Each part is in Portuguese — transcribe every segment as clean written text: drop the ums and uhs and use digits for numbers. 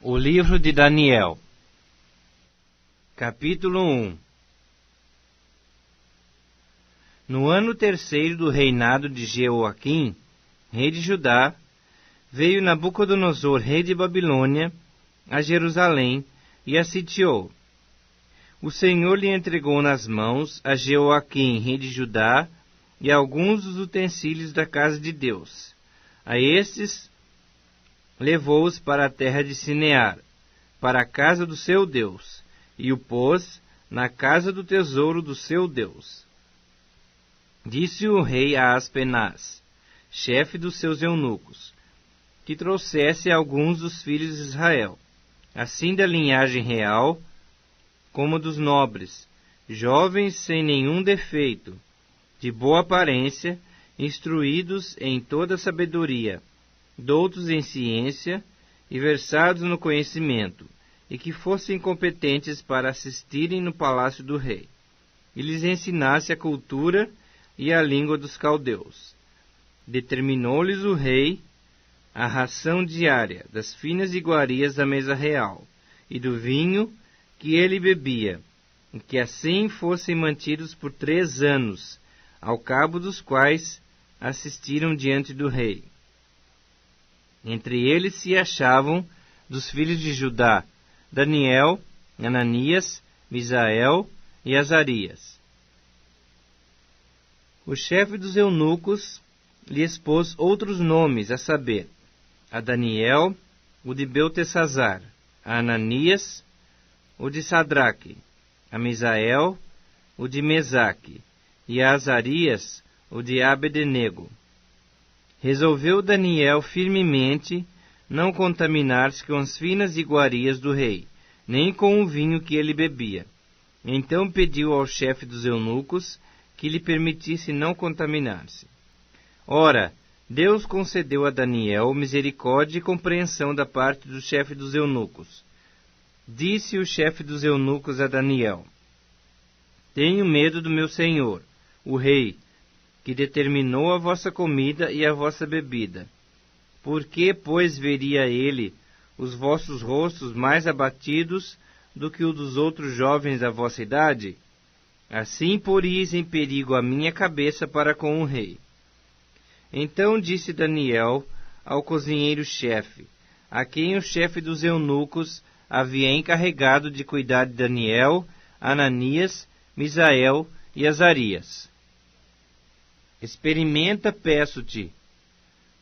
O livro de Daniel, capítulo 1. No ano terceiro do reinado de Jeoaquim, rei de Judá, veio Nabucodonosor, rei de Babilônia, a Jerusalém e a sitiou. O Senhor lhe entregou nas mãos a Jeoaquim, rei de Judá, e alguns dos utensílios da casa de Deus. A estes levou-os para a terra de Sinear, para a casa do seu Deus, e o pôs na casa do tesouro do seu Deus. Disse o rei a Aspenaz, chefe dos seus eunucos, que trouxesse alguns dos filhos de Israel, assim da linhagem real como dos nobres, jovens sem nenhum defeito, de boa aparência, instruídos em toda sabedoria, doutos em ciência e versados no conhecimento, e que fossem competentes para assistirem no palácio do rei, e lhes ensinasse a cultura e a língua dos caldeus. Determinou-lhes o rei a ração diária das finas iguarias da mesa real, e do vinho que ele bebia, e que assim fossem mantidos por 3 anos, ao cabo dos quais assistiram diante do rei. Entre eles se achavam, dos filhos de Judá, Daniel, Ananias, Misael e Azarias. O chefe dos eunucos lhe expôs outros nomes, a saber, a Daniel, o de Beltesazar, a Ananias, o de Sadraque, a Misael, o de Mesaque, e a Azarias, o de Abednego. Resolveu Daniel firmemente não contaminar-se com as finas iguarias do rei, nem com o vinho que ele bebia. Então pediu ao chefe dos eunucos que lhe permitisse não contaminar-se. Ora, Deus concedeu a Daniel misericórdia e compreensão da parte do chefe dos eunucos. Disse o chefe dos eunucos a Daniel: Tenho medo do meu senhor, o rei, que determinou a vossa comida e a vossa bebida. Por que, pois, veria ele os vossos rostos mais abatidos do que o dos outros jovens da vossa idade? Assim poris em perigo a minha cabeça para com o rei. Então disse Daniel ao cozinheiro-chefe, a quem o chefe dos eunucos havia encarregado de cuidar de Daniel, Ananias, Misael e Azarias: Experimenta, peço-te,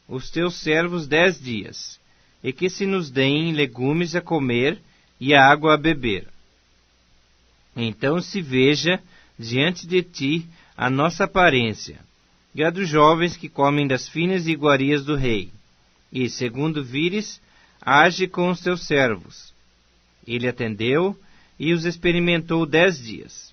os teus servos 10 dias, e que se nos deem legumes a comer e a água a beber. Então se veja diante de ti a nossa aparência, e a dos jovens que comem das finas iguarias do rei, e, segundo vires, age com os teus servos. Ele atendeu e os experimentou 10 dias.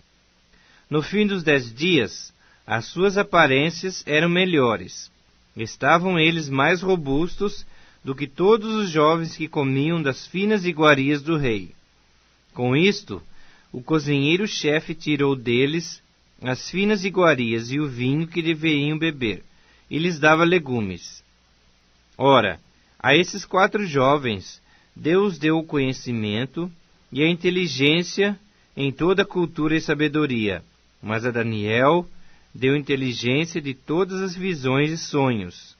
No fim dos 10 dias, as suas aparências eram melhores. Estavam eles mais robustos do que todos os jovens que comiam das finas iguarias do rei. Com isto, o cozinheiro-chefe tirou deles as finas iguarias e o vinho que deveriam beber, e lhes dava legumes. Ora, a esses 4 jovens, Deus deu o conhecimento e a inteligência em toda a cultura e sabedoria, mas a Daniel deu inteligência de todas as visões e sonhos.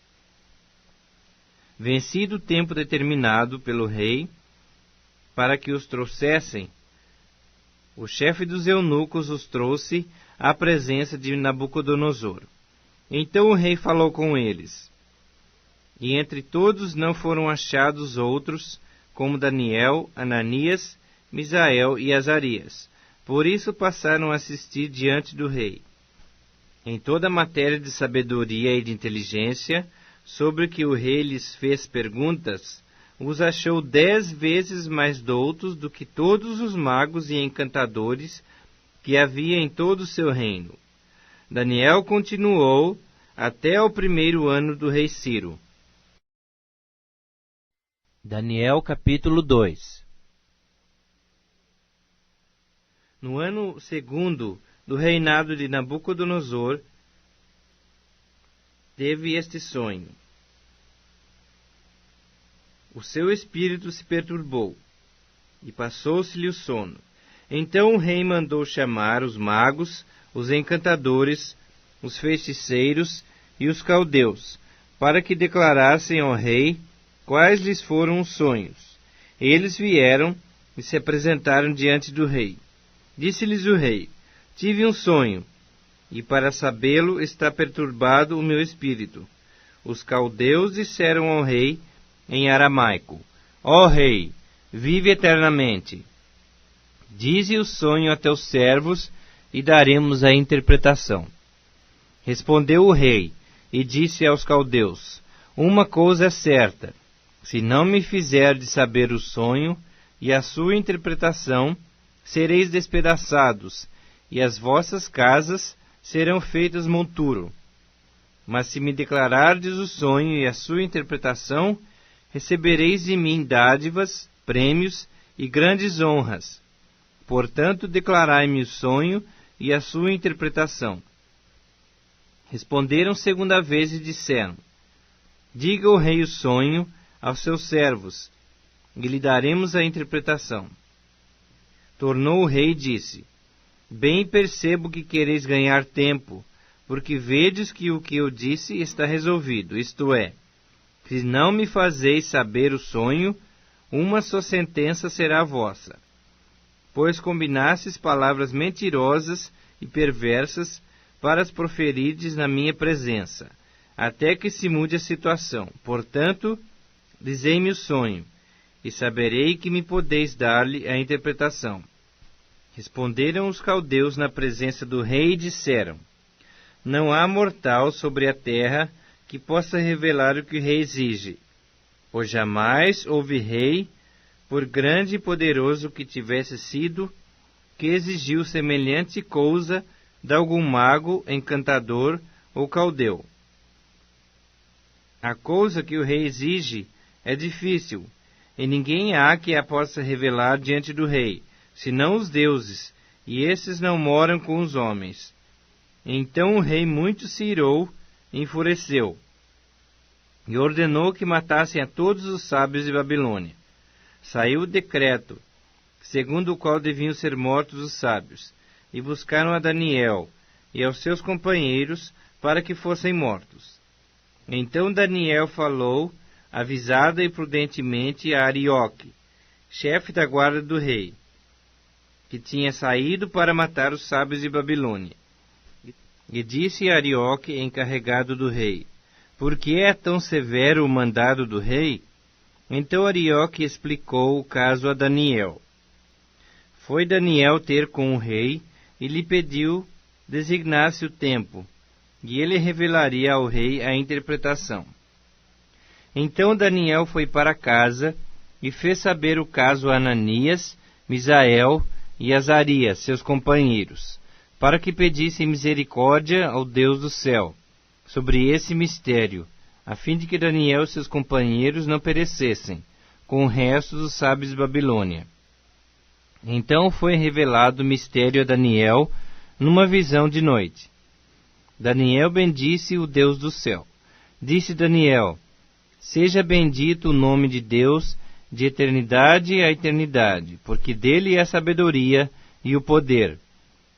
Vencido o tempo determinado pelo rei para que os trouxessem, o chefe dos eunucos os trouxe à presença de Nabucodonosor. Então o rei falou com eles, e entre todos não foram achados outros como Daniel, Ananias, Misael e Azarias. Por isso passaram a assistir diante do rei. Em toda a matéria de sabedoria e de inteligência, sobre que o rei lhes fez perguntas, os achou 10 vezes mais doutos do que todos os magos e encantadores que havia em todo o seu reino. Daniel continuou até ao 1º ano do rei Ciro. Daniel capítulo 2. No ano 2º do reinado de Nabucodonosor, teve este sonho. o seu espírito se perturbou, e passou-se-lhe o sono. Então o rei mandou chamar os magos, os encantadores, os feiticeiros e os caldeus, para que declarassem ao rei quais lhes foram os sonhos. Eles vieram e se apresentaram diante do rei. Disse-lhes o rei: tive um sonho, e para sabê-lo está perturbado o meu espírito. Os caldeus disseram ao rei em aramaico: ó rei, vive eternamente. Dize o sonho a teus servos, e daremos a interpretação. Respondeu o rei, e disse aos caldeus: uma coisa é certa, se não me fizerdes saber o sonho e a sua interpretação, sereis despedaçados, e as vossas casas serão feitas monturo. Mas se me declarardes o sonho e a sua interpretação, recebereis de mim dádivas, prêmios e grandes honras. Portanto, declarai-me o sonho e a sua interpretação. Responderam segunda vez e disseram: diga o rei o sonho aos seus servos, e lhe daremos a interpretação. Tornou o rei e disse: bem percebo que quereis ganhar tempo, porque vedes que o que eu disse está resolvido, isto é, se não me fazeis saber o sonho, uma só sentença será vossa. Pois combinastes palavras mentirosas e perversas para as proferirdes na minha presença, até que se mude a situação. Portanto, dizei-me o sonho, e saberei que me podeis dar-lhe a interpretação. Responderam os caldeus na presença do rei e disseram: não há mortal sobre a terra que possa revelar o que o rei exige, pois jamais houve rei, por grande e poderoso que tivesse sido, que exigiu semelhante coisa de algum mago, encantador ou caldeu. A coisa que o rei exige é difícil, e ninguém há que a possa revelar diante do rei, senão os deuses, e esses não moram com os homens. Então o rei muito se irou e enfureceu, e ordenou que matassem a todos os sábios de Babilônia. Saiu o decreto, segundo o qual deviam ser mortos os sábios, e buscaram a Daniel e aos seus companheiros para que fossem mortos. Então Daniel falou, avisada e prudentemente, a Arioque, chefe da guarda do rei, que tinha saído para matar os sábios de Babilônia. E disse a Arioque, encarregado do rei: por que é tão severo o mandado do rei? Então Arioque explicou o caso a Daniel. Foi Daniel ter com o rei e lhe pediu designasse o tempo, e ele revelaria ao rei a interpretação. Então Daniel foi para casa e fez saber o caso a Ananias, Misael e Azarias, seus companheiros, para que pedissem misericórdia ao Deus do céu sobre esse mistério, a fim de que Daniel e seus companheiros não perecessem, com o resto dos sábios de Babilônia. Então foi revelado o mistério a Daniel numa visão de noite. Daniel bendisse o Deus do céu. Disse Daniel: seja bendito o nome de Deus de eternidade a eternidade, porque dele é a sabedoria e o poder.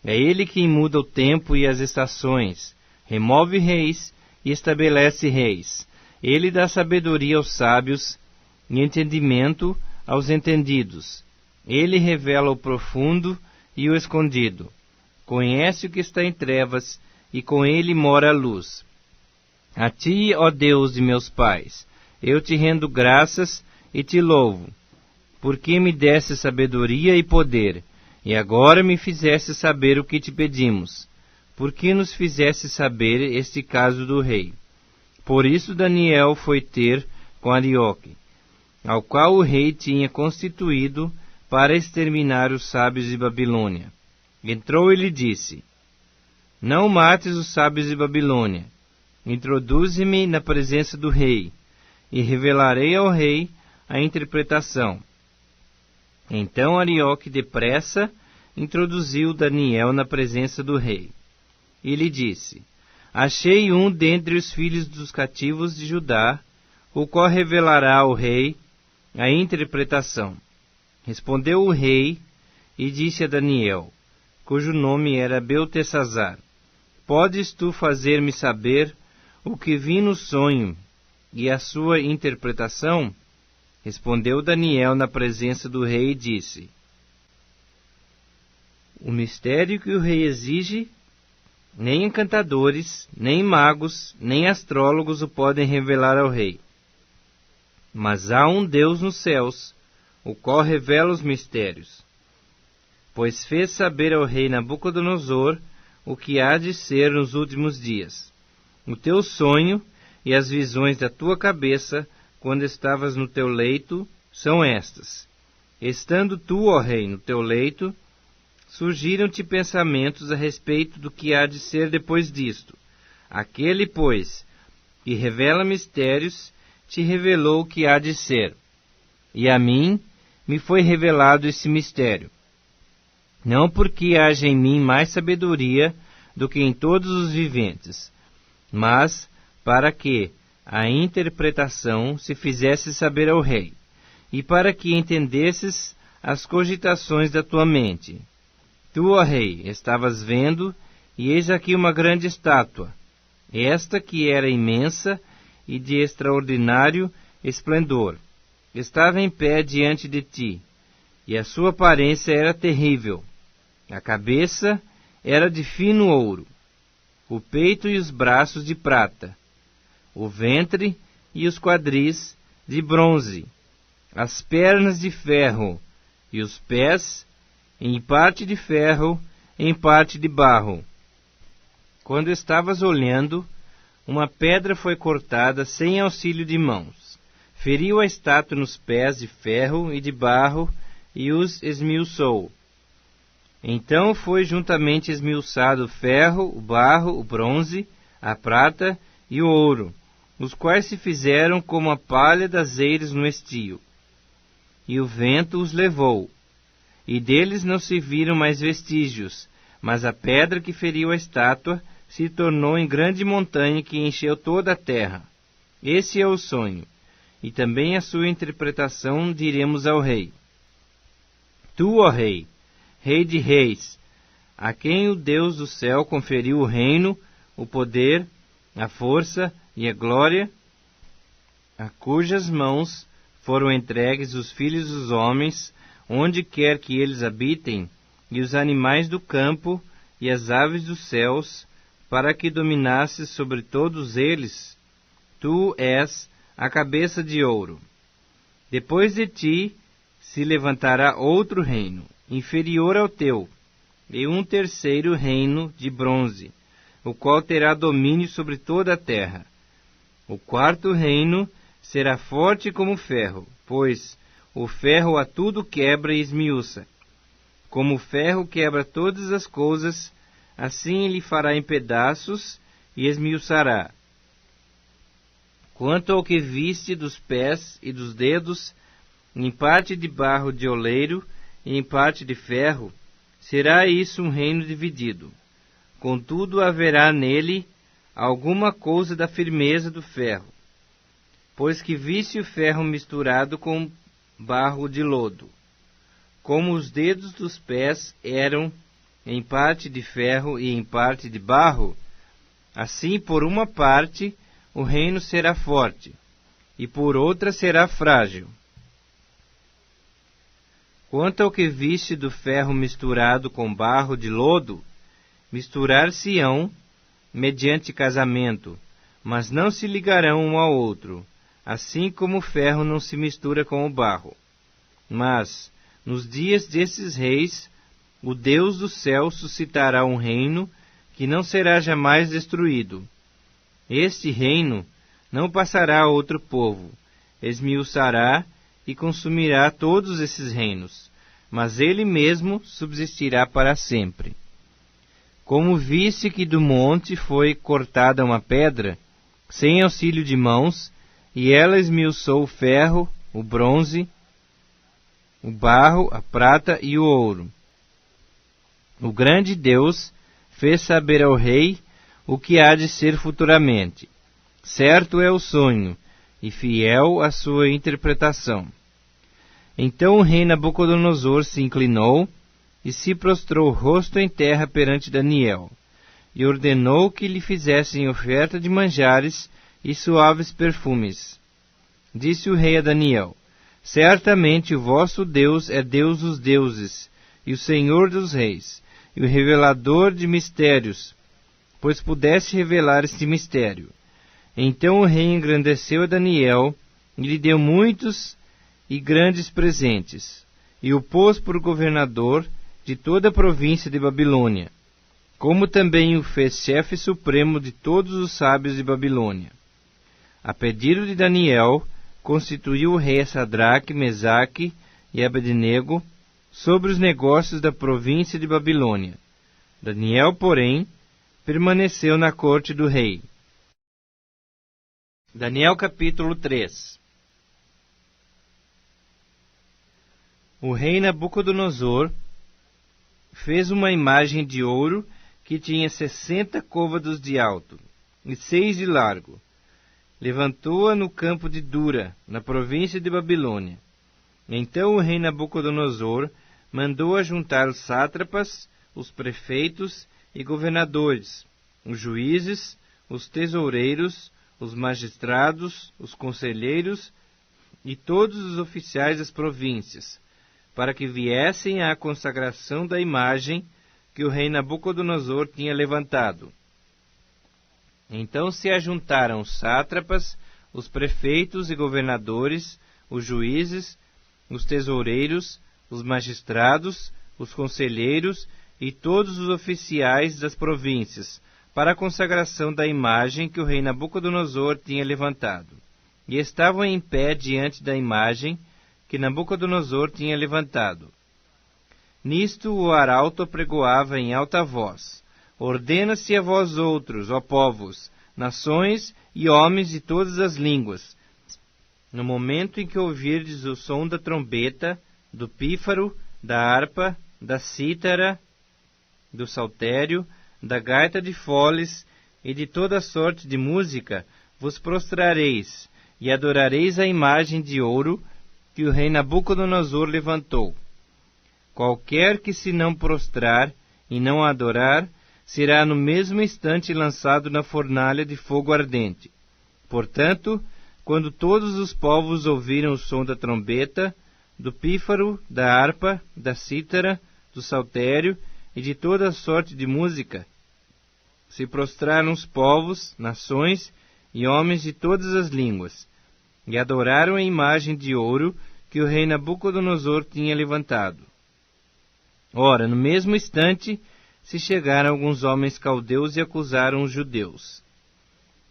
É ele quem muda o tempo e as estações, remove reis e estabelece reis. Ele dá sabedoria aos sábios e entendimento aos entendidos. Ele revela o profundo e o escondido. Conhece o que está em trevas, e com ele mora a luz. A ti, ó Deus de meus pais, eu te rendo graças e te louvo, porque me deste sabedoria e poder, e agora me fizeste saber o que te pedimos. Por que nos fizeste saber este caso do rei? Por isso Daniel foi ter com Arioque, ao qual o rei tinha constituído para exterminar os sábios de Babilônia. Entrou e lhe disse: não mates os sábios de Babilônia. Introduze-me na presença do rei, e revelarei ao rei a interpretação. Então Arioque depressa introduziu Daniel na presença do rei. E lhe disse: achei um dentre os filhos dos cativos de Judá, o qual revelará ao rei a interpretação. Respondeu o rei e disse a Daniel, cujo nome era Beltesazar, podes tu fazer-me saber o que vi no sonho e a sua interpretação? Respondeu Daniel na presença do rei e disse, o mistério que o rei exige, nem encantadores, nem magos, nem astrólogos o podem revelar ao rei. Mas há um Deus nos céus, o qual revela os mistérios. Pois fez saber ao rei Nabucodonosor o que há de ser nos últimos dias. O teu sonho e as visões da tua cabeça, quando estavas no teu leito, são estas. Estando tu, ó rei, no teu leito, surgiram-te pensamentos a respeito do que há de ser depois disto. Aquele, pois, que revela mistérios, te revelou o que há de ser. E a mim me foi revelado esse mistério. Não porque haja em mim mais sabedoria do que em todos os viventes, mas para que a interpretação se fizesse saber ao rei, e para que entendesses as cogitações da tua mente. Tu, ó rei, estavas vendo, e eis aqui uma grande estátua, esta que era imensa e de extraordinário esplendor. Estava em pé diante de ti, e a sua aparência era terrível. A cabeça era de fino ouro, o peito e os braços de prata, o ventre e os quadris de bronze, as pernas de ferro e os pés, em parte de ferro, em parte de barro. Quando estavas olhando, uma pedra foi cortada sem auxílio de mãos. Feriu a estátua nos pés de ferro e de barro e os esmiuçou. Então foi juntamente esmiuçado o ferro, o barro, o bronze, a prata e o ouro, os quais se fizeram como a palha das eiras no estio. E o vento os levou, e deles não se viram mais vestígios, mas a pedra que feriu a estátua se tornou em grande montanha que encheu toda a terra. Esse é o sonho, e também a sua interpretação diremos ao rei. Tu, ó rei, Rei de reis, a quem o Deus do céu conferiu o reino, o poder, a força e a glória, a cujas mãos foram entregues os filhos dos homens, onde quer que eles habitem, e os animais do campo e as aves dos céus, para que dominasses sobre todos eles. Tu és a cabeça de ouro. Depois de ti se levantará outro reino, inferior ao teu, e um terceiro reino de bronze, o qual terá domínio sobre toda a terra. O quarto reino será forte como ferro, pois o ferro a tudo quebra e esmiuça. Como o ferro quebra todas as coisas, assim ele fará em pedaços e esmiuçará. Quanto ao que viste dos pés e dos dedos, em parte de barro de oleiro, e em parte de ferro, será isso um reino dividido. Contudo, haverá nele alguma coisa da firmeza do ferro, pois que viste o ferro misturado com barro de lodo. Como os dedos dos pés eram em parte de ferro e em parte de barro, assim por uma parte o reino será forte, e por outra será frágil. Quanto ao que viste do ferro misturado com barro de lodo, misturar-se-ão mediante casamento, mas não se ligarão um ao outro, assim como o ferro não se mistura com o barro. Mas, nos dias desses reis, o Deus do céu suscitará um reino que não será jamais destruído. Este reino não passará a outro povo, esmiuçará e consumirá todos esses reinos, mas ele mesmo subsistirá para sempre. Como viste que do monte foi cortada uma pedra, sem auxílio de mãos, e ela esmiuçou o ferro, o bronze, o barro, a prata e o ouro. O grande Deus fez saber ao rei o que há de ser futuramente. Certo é o sonho, e fiel a sua interpretação. Então o rei Nabucodonosor se inclinou e se prostrou rosto em terra perante Daniel, e ordenou que lhe fizessem oferta de manjares e suaves perfumes. Disse o rei a Daniel: Certamente o vosso Deus é Deus dos deuses, e o Senhor dos reis, e o revelador de mistérios, pois pudesse revelar este mistério. Então o rei engrandeceu a Daniel, e lhe deu muitos e grandes presentes, e o pôs por governador de toda a província de Babilônia, como também o fez chefe supremo de todos os sábios de Babilônia. A pedido de Daniel, constituiu o rei Sadraque, Mesaque e Abednego sobre os negócios da província de Babilônia. Daniel, porém, permaneceu na corte do rei. Daniel capítulo 3. O rei Nabucodonosor fez uma imagem de ouro que tinha 60 côvados de alto e 6 de largo. Levantou-a no campo de Dura, na província de Babilônia. Então o rei Nabucodonosor mandou ajuntar os sátrapas, os prefeitos e governadores, os juízes, os tesoureiros, os magistrados, os conselheiros e todos os oficiais das províncias, para que viessem à consagração da imagem que o rei Nabucodonosor tinha levantado. Então se ajuntaram os sátrapas, os prefeitos e governadores, os juízes, os tesoureiros, os magistrados, os conselheiros e todos os oficiais das províncias, para a consagração da imagem que o rei Nabucodonosor tinha levantado. E estavam em pé diante da imagem que Nabucodonosor tinha levantado. Nisto o arauto apregoava em alta voz: Ordena-se a vós outros, ó povos, nações e homens de todas as línguas, no momento em que ouvirdes o som da trombeta, do pífaro, da harpa, da cítara, do saltério, da gaita de foles e de toda sorte de música, vos prostrareis e adorareis a imagem de ouro que o rei Nabucodonosor levantou. Qualquer que se não prostrar e não adorar, será no mesmo instante lançado na fornalha de fogo ardente. Portanto, quando todos os povos ouviram o som da trombeta, do pífaro, da harpa, da cítara, do saltério e de toda sorte de música, se prostraram os povos, nações e homens de todas as línguas, e adoraram a imagem de ouro que o rei Nabucodonosor tinha levantado. Ora, no mesmo instante, se chegaram alguns homens caldeus e acusaram os judeus.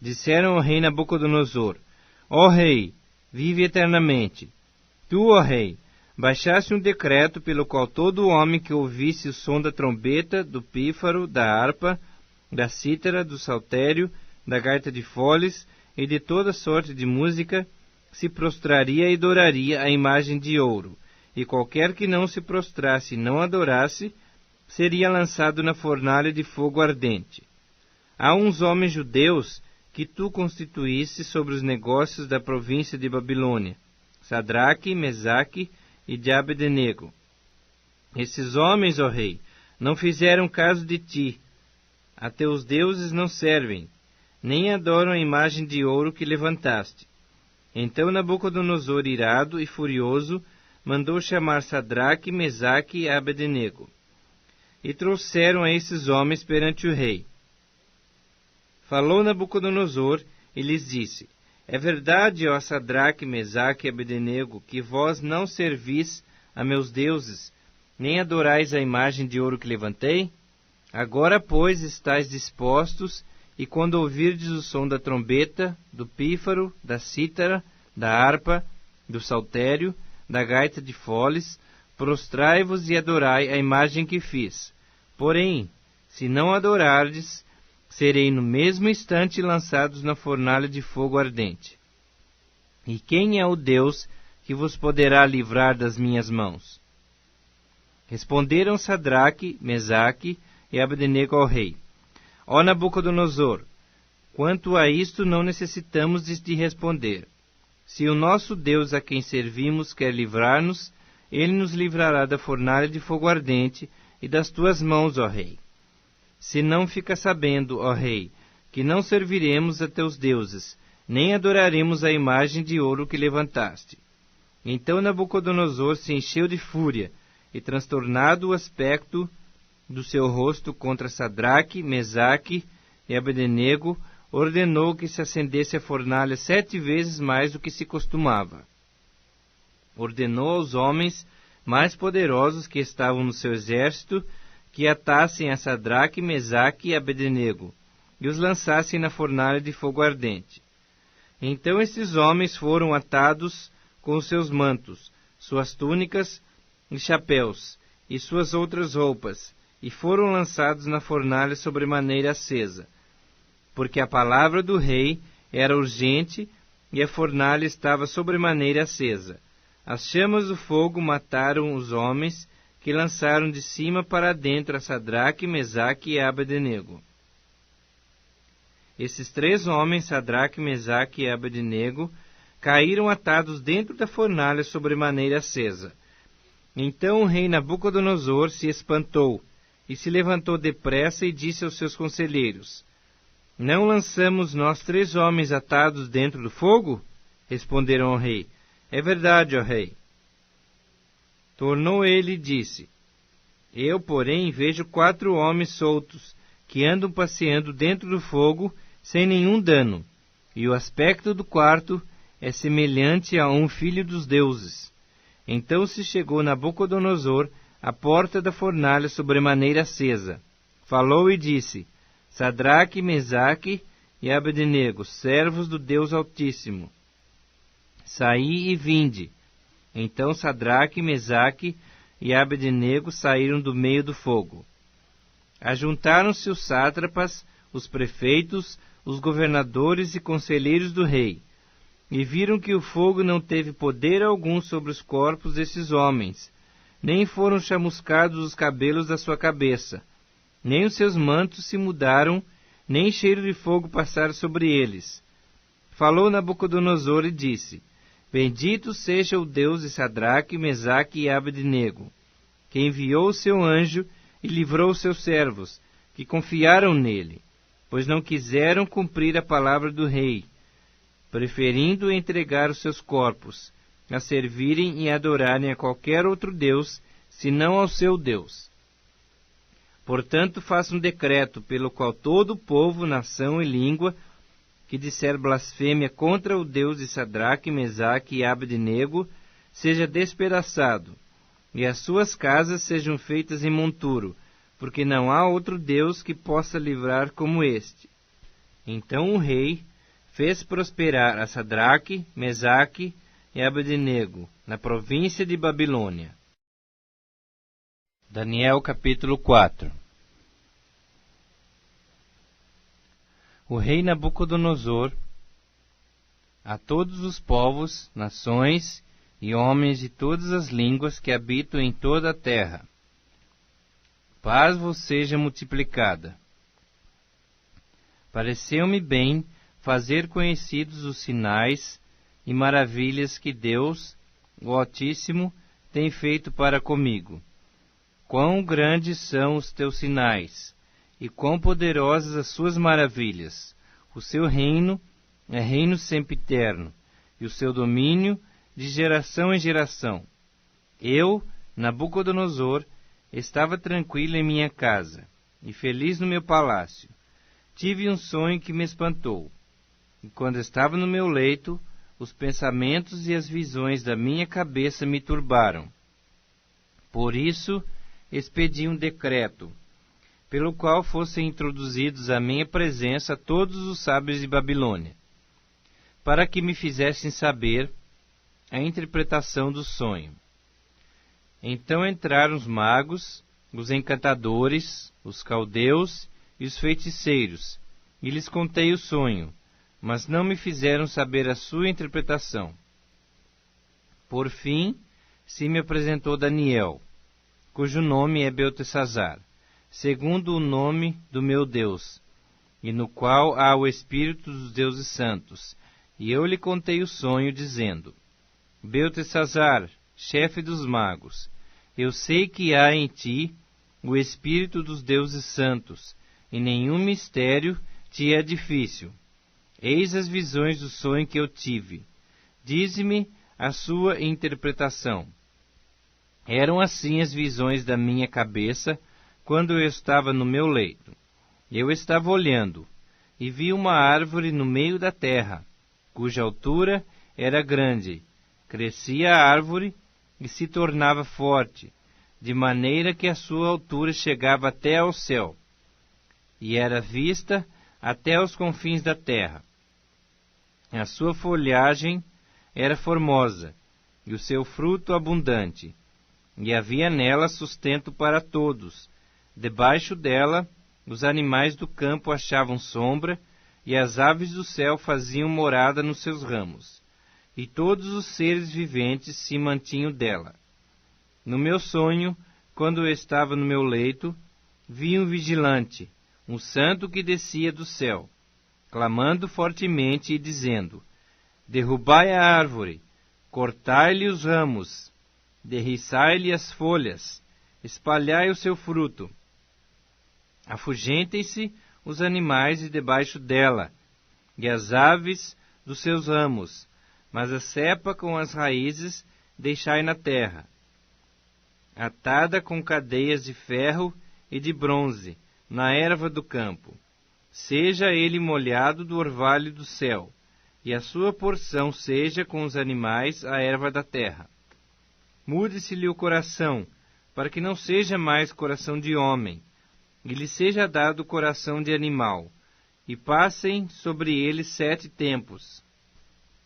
Disseram ao rei Nabucodonosor: Ó rei, vive eternamente. Tu, ó rei, baixaste um decreto pelo qual todo homem que ouvisse o som da trombeta, do pífaro, da harpa, da cítara, do saltério, da gaita de foles e de toda sorte de música, se prostraria e adoraria a imagem de ouro, e qualquer que não se prostrasse e não adorasse, seria lançado na fornalha de fogo ardente. Há uns homens judeus que tu constituíste sobre os negócios da província de Babilônia, Sadraque, Mesaque e de Abednego. Esses homens, ó rei, não fizeram caso de ti. A teus deuses não servem, nem adoram a imagem de ouro que levantaste. Então Nabucodonosor, irado e furioso, mandou chamar Sadraque, Mesaque e Abednego. E trouxeram a esses homens perante o rei. Falou Nabucodonosor e lhes disse: É verdade, ó Sadraque, Mesaque e Abednego, que vós não servis a meus deuses, nem adorais a imagem de ouro que levantei? Agora, pois, estáis dispostos, e quando ouvirdes o som da trombeta, do pífaro, da cítara, da harpa, do saltério, da gaita de foles, prostrai-vos e adorai a imagem que fiz. Porém, se não adorardes, serei no mesmo instante lançados na fornalha de fogo ardente. E quem é o Deus que vos poderá livrar das minhas mãos? Responderam Sadraque, Mesaque e Abednego ao rei: Ó Nabucodonosor, quanto a isto não necessitamos de te responder. Se o nosso Deus a quem servimos quer livrar-nos, ele nos livrará da fornalha de fogo ardente e das tuas mãos, ó rei. Se não, fica sabendo, ó rei, que não serviremos a teus deuses, nem adoraremos a imagem de ouro que levantaste. Então Nabucodonosor se encheu de fúria, e transtornado o aspecto do seu rosto contra Sadraque, Mesaque e Abednego, ordenou que se acendesse a fornalha 7 vezes mais do que se costumava. Ordenou aos homens mais poderosos que estavam no seu exército que atassem a Sadraque, Mesaque e Abednego, e os lançassem na fornalha de fogo ardente. Então esses homens foram atados com os seus mantos, suas túnicas e chapéus, e suas outras roupas, e foram lançados na fornalha sobremaneira acesa, porque a palavra do rei era urgente e a fornalha estava sobremaneira acesa. As chamas do fogo mataram os homens que lançaram de cima para dentro a Sadraque, Mesaque e Abednego. Esses 3 homens, Sadraque, Mesaque e Abednego, caíram atados dentro da fornalha sobremaneira acesa. Então o rei Nabucodonosor se espantou e se levantou depressa e disse aos seus conselheiros: Não lançamos nós 3 homens atados dentro do fogo? Responderam ao rei: É verdade, ó rei. Tornou ele e disse: Eu, porém, vejo 4 homens soltos, que andam passeando dentro do fogo, sem nenhum dano, e o aspecto do quarto é semelhante a um filho dos deuses. Então se chegou Nabucodonosor à porta da fornalha sobremaneira acesa. Falou e disse: Sadraque, Mesaque e Abednego, servos do Deus Altíssimo, saí e vinde. Então Sadraque, Mesaque e Abednego saíram do meio do fogo. Ajuntaram-se os sátrapas, os prefeitos, os governadores e conselheiros do rei, e viram que o fogo não teve poder algum sobre os corpos desses homens, nem foram chamuscados os cabelos da sua cabeça, nem os seus mantos se mudaram, nem cheiro de fogo passara sobre eles. Falou Nabucodonosor e disse: Bendito seja o Deus de Sadraque, Mesaque e Abednego, que enviou o seu anjo e livrou os seus servos, que confiaram nele, pois não quiseram cumprir a palavra do rei, preferindo entregar os seus corpos, a servirem e adorarem a qualquer outro Deus, senão ao seu Deus. Portanto, faça um decreto pelo qual todo o povo, nação e língua que disser blasfêmia contra o Deus de Sadraque, Mesaque e Abednego seja despedaçado, e as suas casas sejam feitas em monturo, porque não há outro Deus que possa livrar como este. Então o rei fez prosperar a Sadraque, Mesaque e Abednego na província de Babilônia. Daniel capítulo 4. O rei Nabucodonosor, a todos os povos, nações e homens de todas as línguas que habitam em toda a terra, paz vos seja multiplicada. Pareceu-me bem fazer conhecidos os sinais e maravilhas que Deus, o Altíssimo, tem feito para comigo. Quão grandes são os teus sinais, e quão poderosas as suas maravilhas! O seu reino é reino sempiterno, e o seu domínio de geração em geração. Eu, Nabucodonosor, estava tranquilo em minha casa, e feliz no meu palácio. Tive um sonho que me espantou, e quando estava no meu leito, os pensamentos e as visões da minha cabeça me turbaram. Por isso, expedi um decreto, pelo qual fossem introduzidos à minha presença todos os sábios de Babilônia, para que me fizessem saber a interpretação do sonho. Então entraram os magos, os encantadores, os caldeus e os feiticeiros, e lhes contei o sonho, mas não me fizeram saber a sua interpretação. Por fim, se me apresentou Daniel, cujo nome é Beltesazar, segundo o nome do meu Deus, e no qual há o Espírito dos deuses santos, E eu lhe contei o sonho, dizendo: Beltesazar, chefe dos magos, eu sei que há em ti o espírito dos deuses santos, e nenhum mistério te é difícil. Eis as visões do sonho que eu tive. Dize-me a sua interpretação. Eram assim as visões da minha cabeça quando eu estava no meu leito. Eu estava olhando, e vi uma árvore no meio da terra, cuja altura era grande. Crescia a árvore e se tornava forte, de maneira que a sua altura chegava até ao céu, e era vista até os confins da terra. A sua folhagem era formosa, e o seu fruto abundante, e havia nela sustento para todos. Debaixo dela, os animais do campo achavam sombra, e as aves do céu faziam morada nos seus ramos, e todos os seres viventes se mantinham dela. No meu sonho, quando eu estava no meu leito, vi um vigilante, um santo que descia do céu, clamando fortemente e dizendo: Derrubai a árvore, cortai-lhe os ramos, derriçai-lhe as folhas, espalhai o seu fruto. Afugentem-se os animais de debaixo dela, e as aves dos seus ramos, mas a cepa com as raízes deixai na terra, atada com cadeias de ferro e de bronze, na erva do campo. Seja ele molhado do orvalho do céu, e a sua porção seja com os animais a erva da terra. Mude-se-lhe o coração, para que não seja mais coração de homem, e lhe seja dado o coração de animal, e passem sobre ele 7 tempos.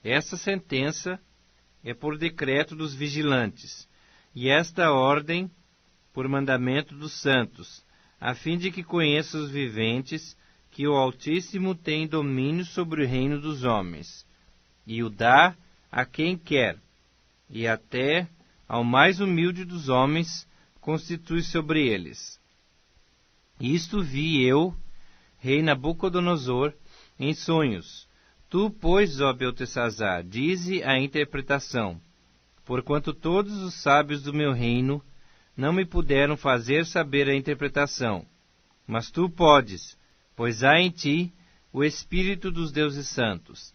Essa sentença é por decreto dos vigilantes, e esta ordem por mandamento dos santos, a fim de que conheça os viventes que o Altíssimo tem domínio sobre o reino dos homens, e o dá a quem quer, e até ao mais humilde dos homens constitui sobre eles. Isto vi eu, rei Nabucodonosor, em sonhos. Tu, pois, ó Beltesazar, dize a interpretação, porquanto todos os sábios do meu reino não me puderam fazer saber a interpretação. Mas tu podes, pois há em ti o espírito dos deuses santos.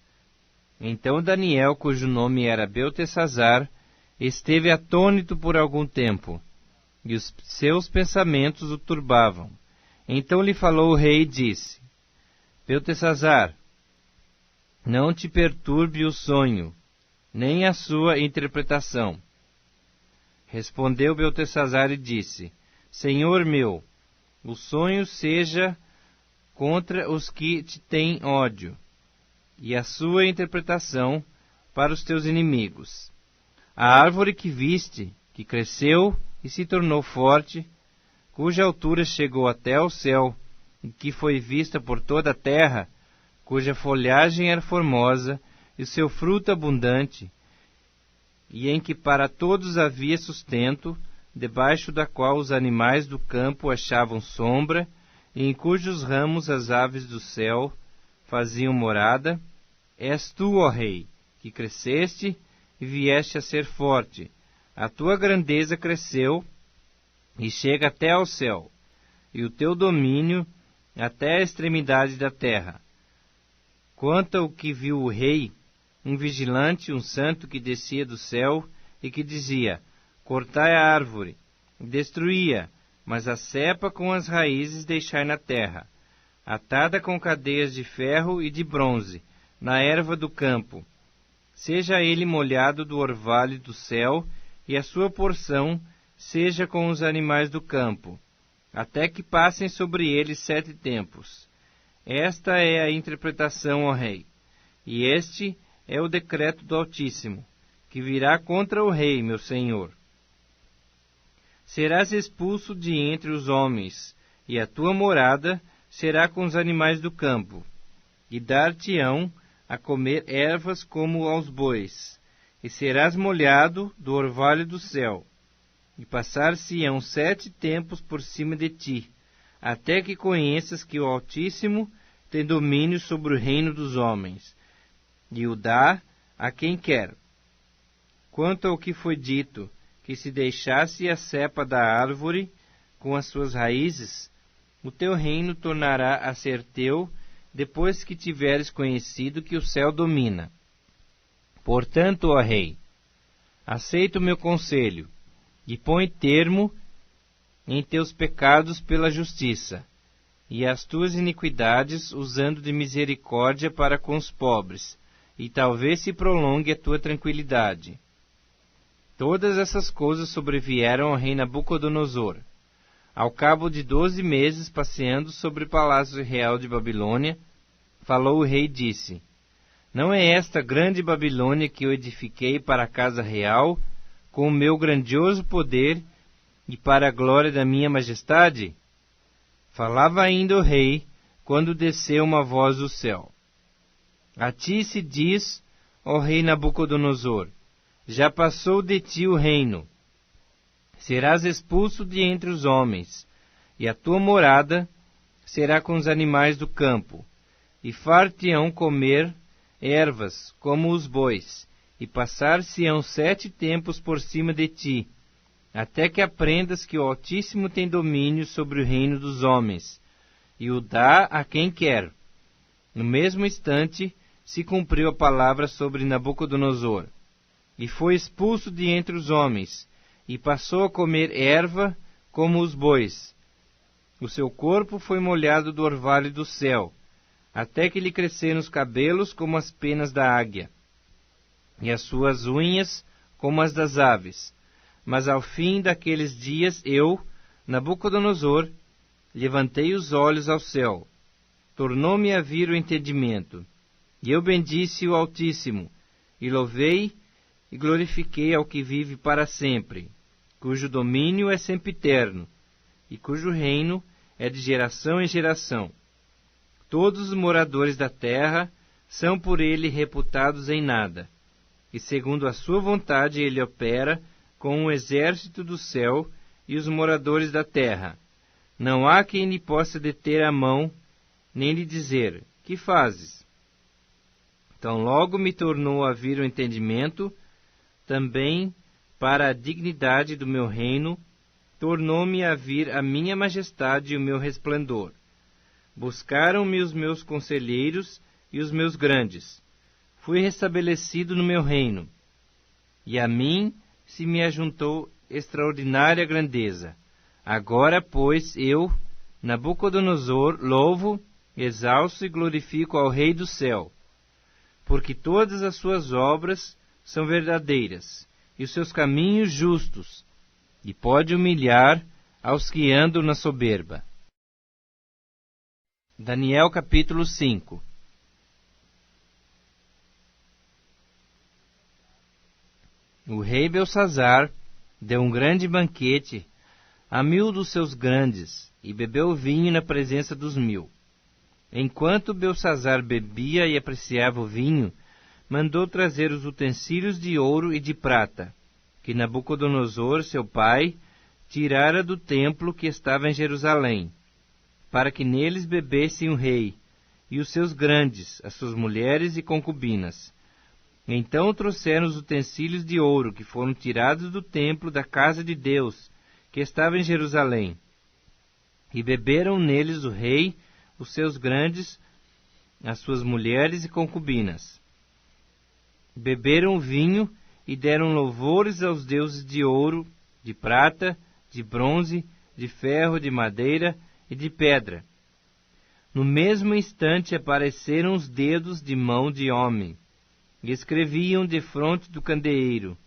Então Daniel, cujo nome era Beltesazar, esteve atônito por algum tempo, e os seus pensamentos o turbavam. Então lhe falou o rei e disse: Beltesazar, não te perturbe o sonho, nem a sua interpretação. Respondeu Beltesazar e disse: Senhor meu, o sonho seja contra os que te têm ódio, e a sua interpretação para os teus inimigos. A árvore que viste, que cresceu e se tornou forte, cuja altura chegou até ao céu, e que foi vista por toda a terra, cuja folhagem era formosa, e seu fruto abundante, e em que para todos havia sustento, debaixo da qual os animais do campo achavam sombra, e em cujos ramos as aves do céu faziam morada, és tu, ó Rei, que cresceste e vieste a ser forte. A tua grandeza cresceu e chega até ao céu, e o teu domínio até a extremidade da terra. Quanto ao que viu o rei, um vigilante, um santo que descia do céu e que dizia: Cortai a árvore, e destruía, mas a cepa com as raízes deixai na terra, atada com cadeias de ferro e de bronze, na erva do campo. Seja ele molhado do orvalho do céu, e a sua porção seja com os animais do campo, até que passem sobre ele 7 tempos. Esta é a interpretação, ó rei, e este é o decreto do Altíssimo, que virá contra o rei, meu senhor. Serás expulso de entre os homens, e a tua morada será com os animais do campo, e dar-te-ão a comer ervas como aos bois, e serás molhado do orvalho do céu, e passar-se-ão 7 tempos por cima de ti, até que conheças que o Altíssimo tem domínio sobre o reino dos homens, e o dá a quem quer. Quanto ao que foi dito, que se deixasse a cepa da árvore com as suas raízes, o teu reino tornará a ser teu, depois que tiveres conhecido que o céu domina. Portanto, ó rei, aceita o meu conselho, e põe termo em teus pecados pela justiça, e as tuas iniquidades usando de misericórdia para com os pobres, e talvez se prolongue a tua tranquilidade. Todas essas coisas sobrevieram ao rei Nabucodonosor. Ao cabo de 12 meses, passeando sobre o palácio real de Babilônia, falou o rei e disse: Não é esta grande Babilônia que eu edifiquei para a casa real, com o meu grandioso poder e para a glória da minha majestade? Falava ainda o rei, quando desceu uma voz do céu. A ti se diz, ó rei Nabucodonosor, já passou de ti o reino. Serás expulso de entre os homens, e a tua morada será com os animais do campo, e far-te-ão comer ervas como os bois, e passar-se-ão 7 tempos por cima de ti, até que aprendas que o Altíssimo tem domínio sobre o reino dos homens, e o dá a quem quer. No mesmo instante se cumpriu a palavra sobre Nabucodonosor, e foi expulso de entre os homens, e passou a comer erva como os bois. O seu corpo foi molhado do orvalho do céu, até que lhe cresceram os cabelos como as penas da águia, e as suas unhas como as das aves. Mas ao fim daqueles dias eu, Nabucodonosor, levantei os olhos ao céu. Tornou-me a vir o entendimento. E eu bendisse o Altíssimo, e louvei e glorifiquei ao que vive para sempre, cujo domínio é sempiterno, e cujo reino é de geração em geração. Todos os moradores da terra são por ele reputados em nada, e segundo a sua vontade ele opera com o exército do céu e os moradores da terra. Não há quem lhe possa deter a mão, nem lhe dizer: que fazes? Então logo me tornou a vir o entendimento, também para a dignidade do meu reino, tornou-me a vir a minha majestade e o meu resplendor. Buscaram-me os meus conselheiros e os meus grandes. Fui restabelecido no meu reino, e a mim se me ajuntou extraordinária grandeza. Agora, pois, eu, Nabucodonosor, louvo, exalço e glorifico ao Rei do céu, porque todas as suas obras são verdadeiras, e os seus caminhos justos, e pode humilhar aos que andam na soberba. Daniel capítulo 5. O rei Belsazar deu um grande banquete a 1000 dos seus grandes, e bebeu vinho na presença dos 1000. Enquanto Belsazar bebia e apreciava o vinho, mandou trazer os utensílios de ouro e de prata, que Nabucodonosor, seu pai, tirara do templo que estava em Jerusalém, para que neles bebessem o rei, e os seus grandes, as suas mulheres e concubinas. Então trouxeram os utensílios de ouro que foram tirados do templo da casa de Deus, que estava em Jerusalém. E beberam neles o rei, os seus grandes, as suas mulheres e concubinas. Beberam vinho e deram louvores aos deuses de ouro, de prata, de bronze, de ferro, de madeira e de pedra. No mesmo instante apareceram os dedos de mão de homem, e escreviam defronte do candeeiro,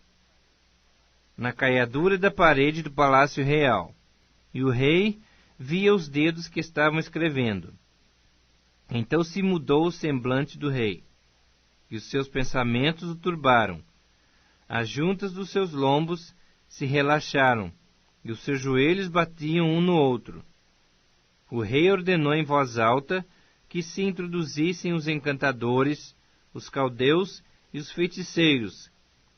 na caiadura da parede do palácio real. E o rei via os dedos que estavam escrevendo. Então se mudou o semblante do rei, e os seus pensamentos o turbaram. As juntas dos seus lombos se relaxaram, e os seus joelhos batiam um no outro. O rei ordenou em voz alta que se introduzissem os encantadores, os caldeus e os feiticeiros.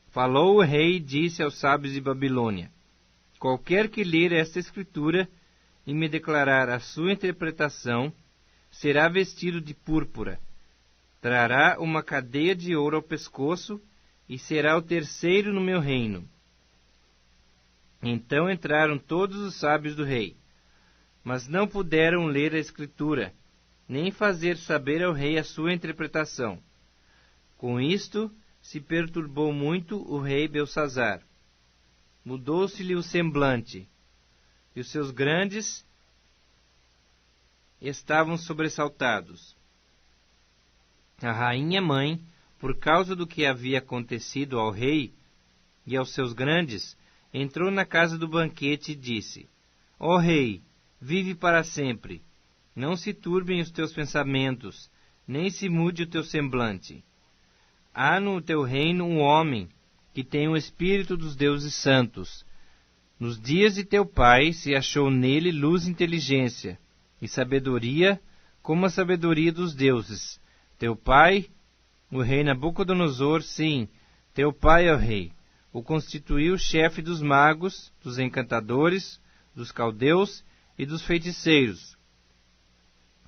Falou o rei e disse aos sábios de Babilônia: qualquer que ler esta escritura e me declarar a sua interpretação, será vestido de púrpura, trará uma cadeia de ouro ao pescoço e será o terceiro no meu reino. Então entraram todos os sábios do rei, mas não puderam ler a escritura, nem fazer saber ao rei a sua interpretação. Com isto se perturbou muito o rei Belsazzar. Mudou-se-lhe o semblante, e os seus grandes estavam sobressaltados. A rainha mãe, por causa do que havia acontecido ao rei e aos seus grandes, entrou na casa do banquete e disse: Ó rei, vive para sempre. Não se turbem os teus pensamentos, nem se mude o teu semblante. Há no teu reino um homem que tem o espírito dos deuses santos. Nos dias de teu pai se achou nele luz e inteligência, e sabedoria como a sabedoria dos deuses. Teu pai, o rei Nabucodonosor, sim, teu pai, ó rei, o constituiu chefe dos magos, dos encantadores, dos caldeus e dos feiticeiros.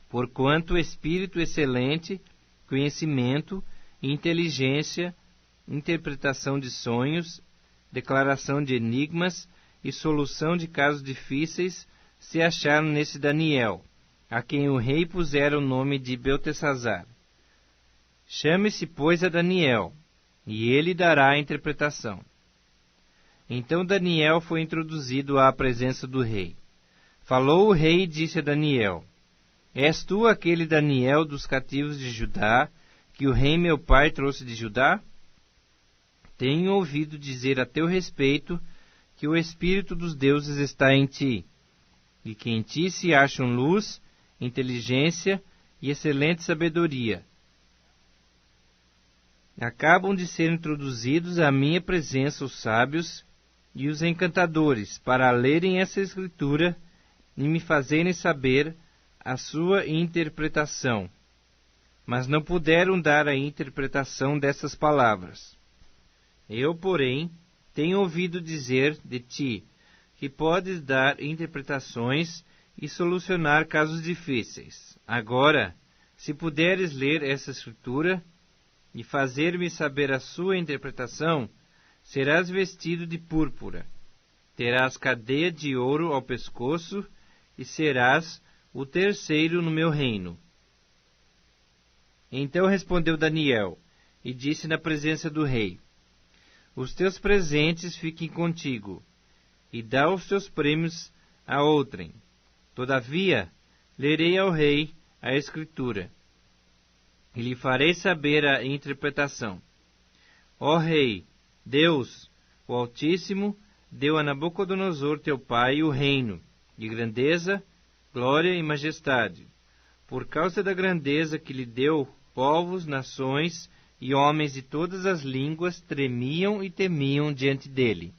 Porquanto espírito excelente, conhecimento, inteligência, interpretação de sonhos, declaração de enigmas e solução de casos difíceis se acharam nesse Daniel, a quem o rei pusera o nome de Beltesazar. Chame-se, pois, a Daniel, e ele dará a interpretação. Então Daniel foi introduzido à presença do rei. Falou o rei e disse a Daniel: És tu aquele Daniel dos cativos de Judá, que o rei meu pai trouxe de Judá? Tenho ouvido dizer a teu respeito que o espírito dos deuses está em ti, e que em ti se acham luz, inteligência e excelente sabedoria. Acabam de ser introduzidos à minha presença os sábios e os encantadores, para lerem essa escritura e me fazerem saber a sua interpretação. Mas não puderam dar a interpretação dessas palavras. Eu, porém, tenho ouvido dizer de ti que podes dar interpretações e solucionar casos difíceis. Agora, se puderes ler essa escritura e fazer-me saber a sua interpretação, serás vestido de púrpura, terás cadeia de ouro ao pescoço e serás o terceiro no meu reino. Então respondeu Daniel e disse na presença do rei: Os teus presentes fiquem contigo, e dá os teus prêmios a outrem. Todavia, lerei ao rei a escritura, e lhe farei saber a interpretação. Ó rei, Deus, o Altíssimo, deu a Nabucodonosor teu pai o reino, de grandeza, glória e majestade. Por causa da grandeza que lhe deu, povos, nações e homens de todas as línguas tremiam e temiam diante dele.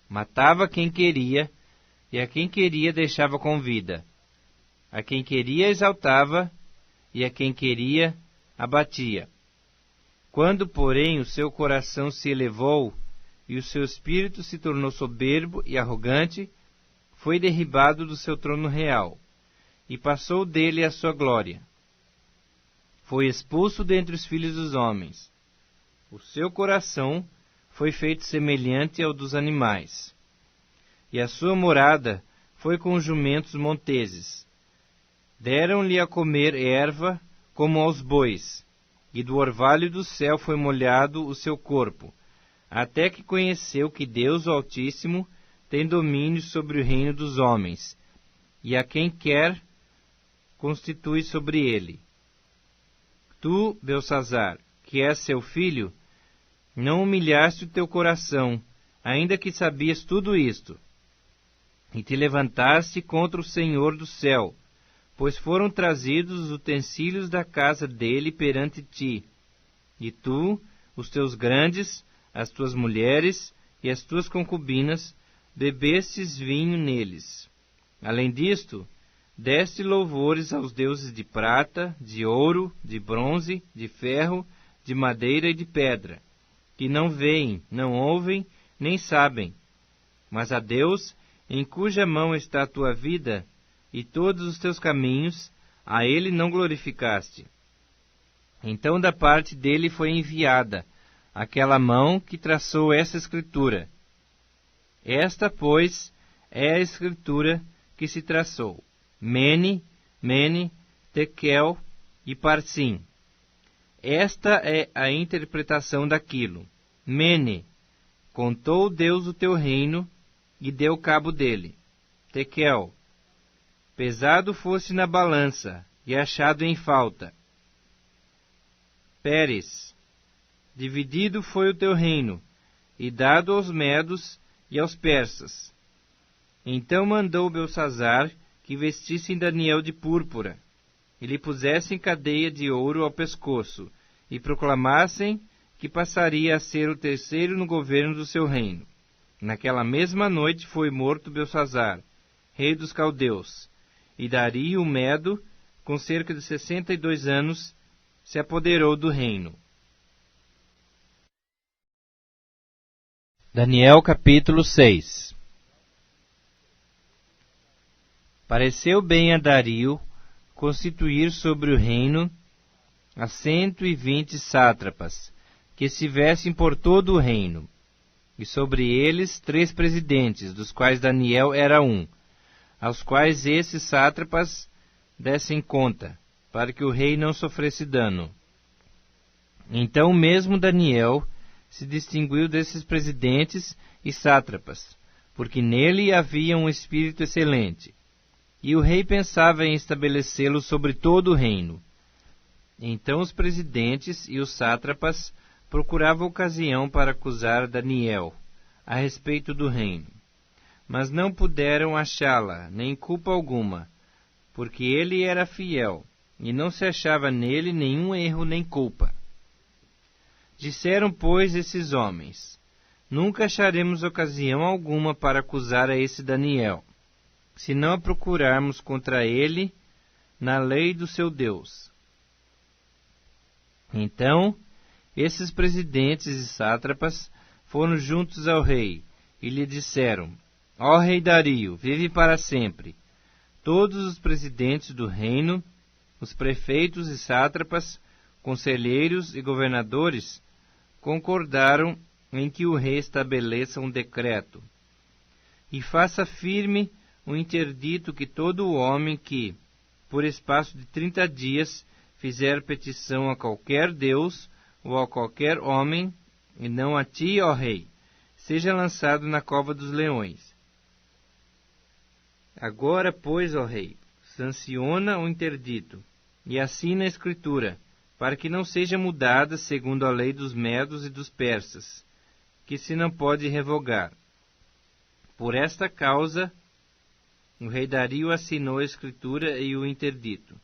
Matava quem queria, e a quem queria deixava com vida. A quem queria exaltava, e a quem queria abatia. Quando, porém, o seu coração se elevou, e o seu espírito se tornou soberbo e arrogante, foi derribado do seu trono real, e passou dele a sua glória. Foi expulso dentre os filhos dos homens. O seu coração foi feito semelhante ao dos animais, e a sua morada foi com os jumentos monteses. Deram-lhe a comer erva como aos bois, e do orvalho do céu foi molhado o seu corpo, até que conheceu que Deus, o Altíssimo, tem domínio sobre o reino dos homens, e a quem quer constitui sobre ele. Tu, Belsazzar, que és seu filho, não humilhaste o teu coração, ainda que sabias tudo isto, e te levantaste contra o Senhor do céu, pois foram trazidos os utensílios da casa dele perante ti, e tu, os teus grandes, as tuas mulheres e as tuas concubinas, bebestes vinho neles. Além disto, deste louvores aos deuses de prata, de ouro, de bronze, de ferro, de madeira e de pedra, que não veem, não ouvem, nem sabem, mas a Deus, em cuja mão está a tua vida, e todos os teus caminhos, a ele não glorificaste. Então da parte dele foi enviada aquela mão que traçou essa escritura. Esta, pois, é a escritura que se traçou: Mene, Mene, Tekel e Parsim. Esta é a interpretação daquilo. Mene, contou Deus o teu reino e deu cabo dele. Tekel, pesado fosse na balança e achado em falta. Pérez, dividido foi o teu reino e dado aos medos e aos persas. Então mandou Belsassar que vestissem Daniel de púrpura e lhe pusessem cadeia de ouro ao pescoço e proclamassem que passaria a ser o terceiro no governo do seu reino. Naquela mesma noite foi morto Belsassar, rei dos caldeus, e Dario o Medo, com cerca de 62 anos, se apoderou do reino. Daniel capítulo 6. Pareceu bem a Dario constituir sobre o reino a 120 sátrapas, que estivessem por todo o reino, e sobre eles 3 presidentes, dos quais Daniel era um, aos quais esses sátrapas dessem conta, para que o rei não sofresse dano. Então mesmo Daniel se distinguiu desses presidentes e sátrapas, porque nele havia um espírito excelente, e o rei pensava em estabelecê-lo sobre todo o reino. Então os presidentes e os sátrapas procuravam ocasião para acusar Daniel a respeito do reino, mas não puderam achá-la, nem culpa alguma, porque ele era fiel, e não se achava nele nenhum erro nem culpa. Disseram, pois, esses homens: Nunca acharemos ocasião alguma para acusar a esse Daniel, se não a procurarmos contra ele na lei do seu Deus. Então, esses presidentes e sátrapas foram juntos ao rei, e lhe disseram: Ó rei Dario, vive para sempre. Todos os presidentes do reino, os prefeitos e sátrapas, conselheiros e governadores, concordaram em que o rei estabeleça um decreto, e faça firme o interdito que todo homem que, por espaço de 30 dias, fizer petição a qualquer deus ou a qualquer homem, e não a ti, ó rei, seja lançado na cova dos leões. Agora, pois, ó rei, sanciona o interdito, e assina a escritura, para que não seja mudada segundo a lei dos medos e dos persas, que se não pode revogar. Por esta causa, o rei Dario assinou a escritura e o interdito.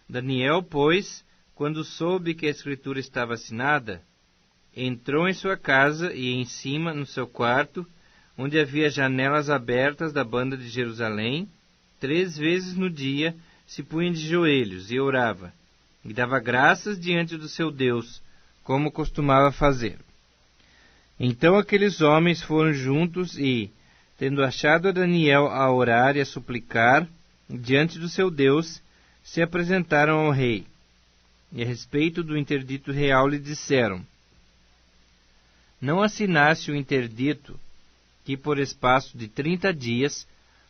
Daniel, pois, quando soube que a escritura estava assinada, entrou em sua casa e em cima, no seu quarto, onde havia janelas abertas da banda de Jerusalém, 3 vezes no dia se punha de joelhos e orava, e dava graças diante do seu Deus, como costumava fazer. Então aqueles homens foram juntos e, tendo achado a Daniel a orar e a suplicar diante do seu Deus, se apresentaram ao rei. E a respeito do interdito real lhe disseram: Não assinaste o interdito que por espaço de 30 dias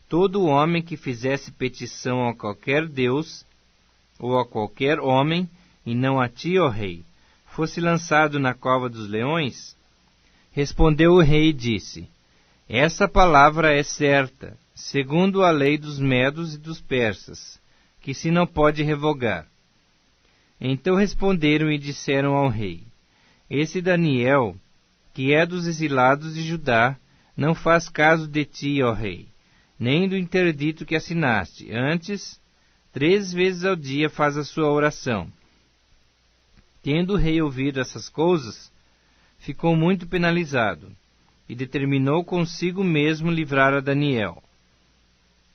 todo homem que fizesse petição a qualquer deus ou a qualquer homem, e não a ti, ó rei, fosse lançado na cova dos leões? Respondeu o rei e disse: Essa palavra é certa, segundo a lei dos medos e dos persas, que se não pode revogar. Então responderam e disseram ao rei: Esse Daniel, que é dos exilados de Judá, não faz caso de ti, ó rei, nem do interdito que assinaste. Antes, 3 vezes ao dia faz a sua oração. Tendo o rei ouvido essas coisas, ficou muito penalizado, e determinou consigo mesmo livrar a Daniel.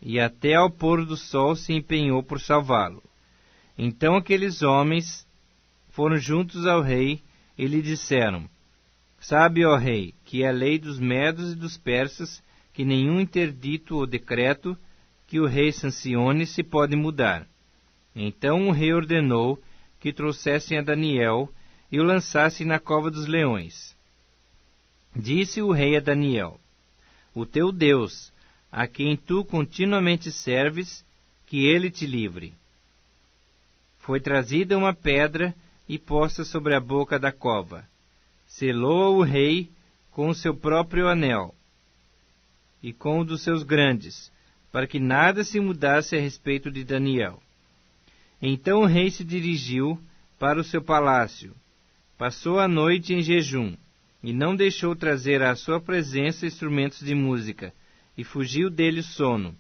E até ao pôr do sol se empenhou por salvá-lo. Então aqueles homens foram juntos ao rei e lhe disseram: Sabe, ó rei, que é a lei dos medos e dos persas, que nenhum interdito ou decreto que o rei sancione se pode mudar. Então o rei ordenou que trouxessem a Daniel e o lançassem na cova dos leões. Disse o rei a Daniel: o teu Deus, a quem tu continuamente serves, que ele te livre. Foi trazida uma pedra e posta sobre a boca da cova. Selou-a o rei com o seu próprio anel e com o dos seus grandes, para que nada se mudasse a respeito de Daniel. Então o rei se dirigiu para o seu palácio, passou a noite em jejum, e não deixou trazer à sua presença instrumentos de música, e fugiu dele o sono.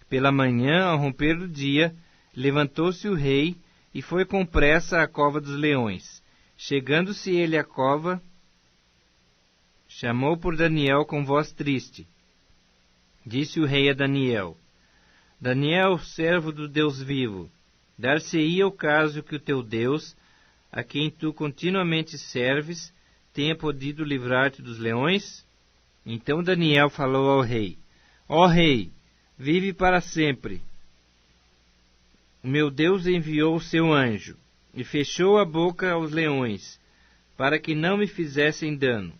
Pela manhã, ao romper do dia, levantou-se o rei e foi com pressa à cova dos leões. Chegando-se ele à cova, chamou por Daniel com voz triste. Disse o rei a Daniel: Daniel, servo do Deus vivo, dar-se-ia o caso que o teu Deus, a quem tu continuamente serves, tenha podido livrar-te dos leões? Então Daniel falou ao rei: Ó rei, vive para sempre. O meu Deus enviou o seu anjo, e fechou a boca aos leões, para que não me fizessem dano,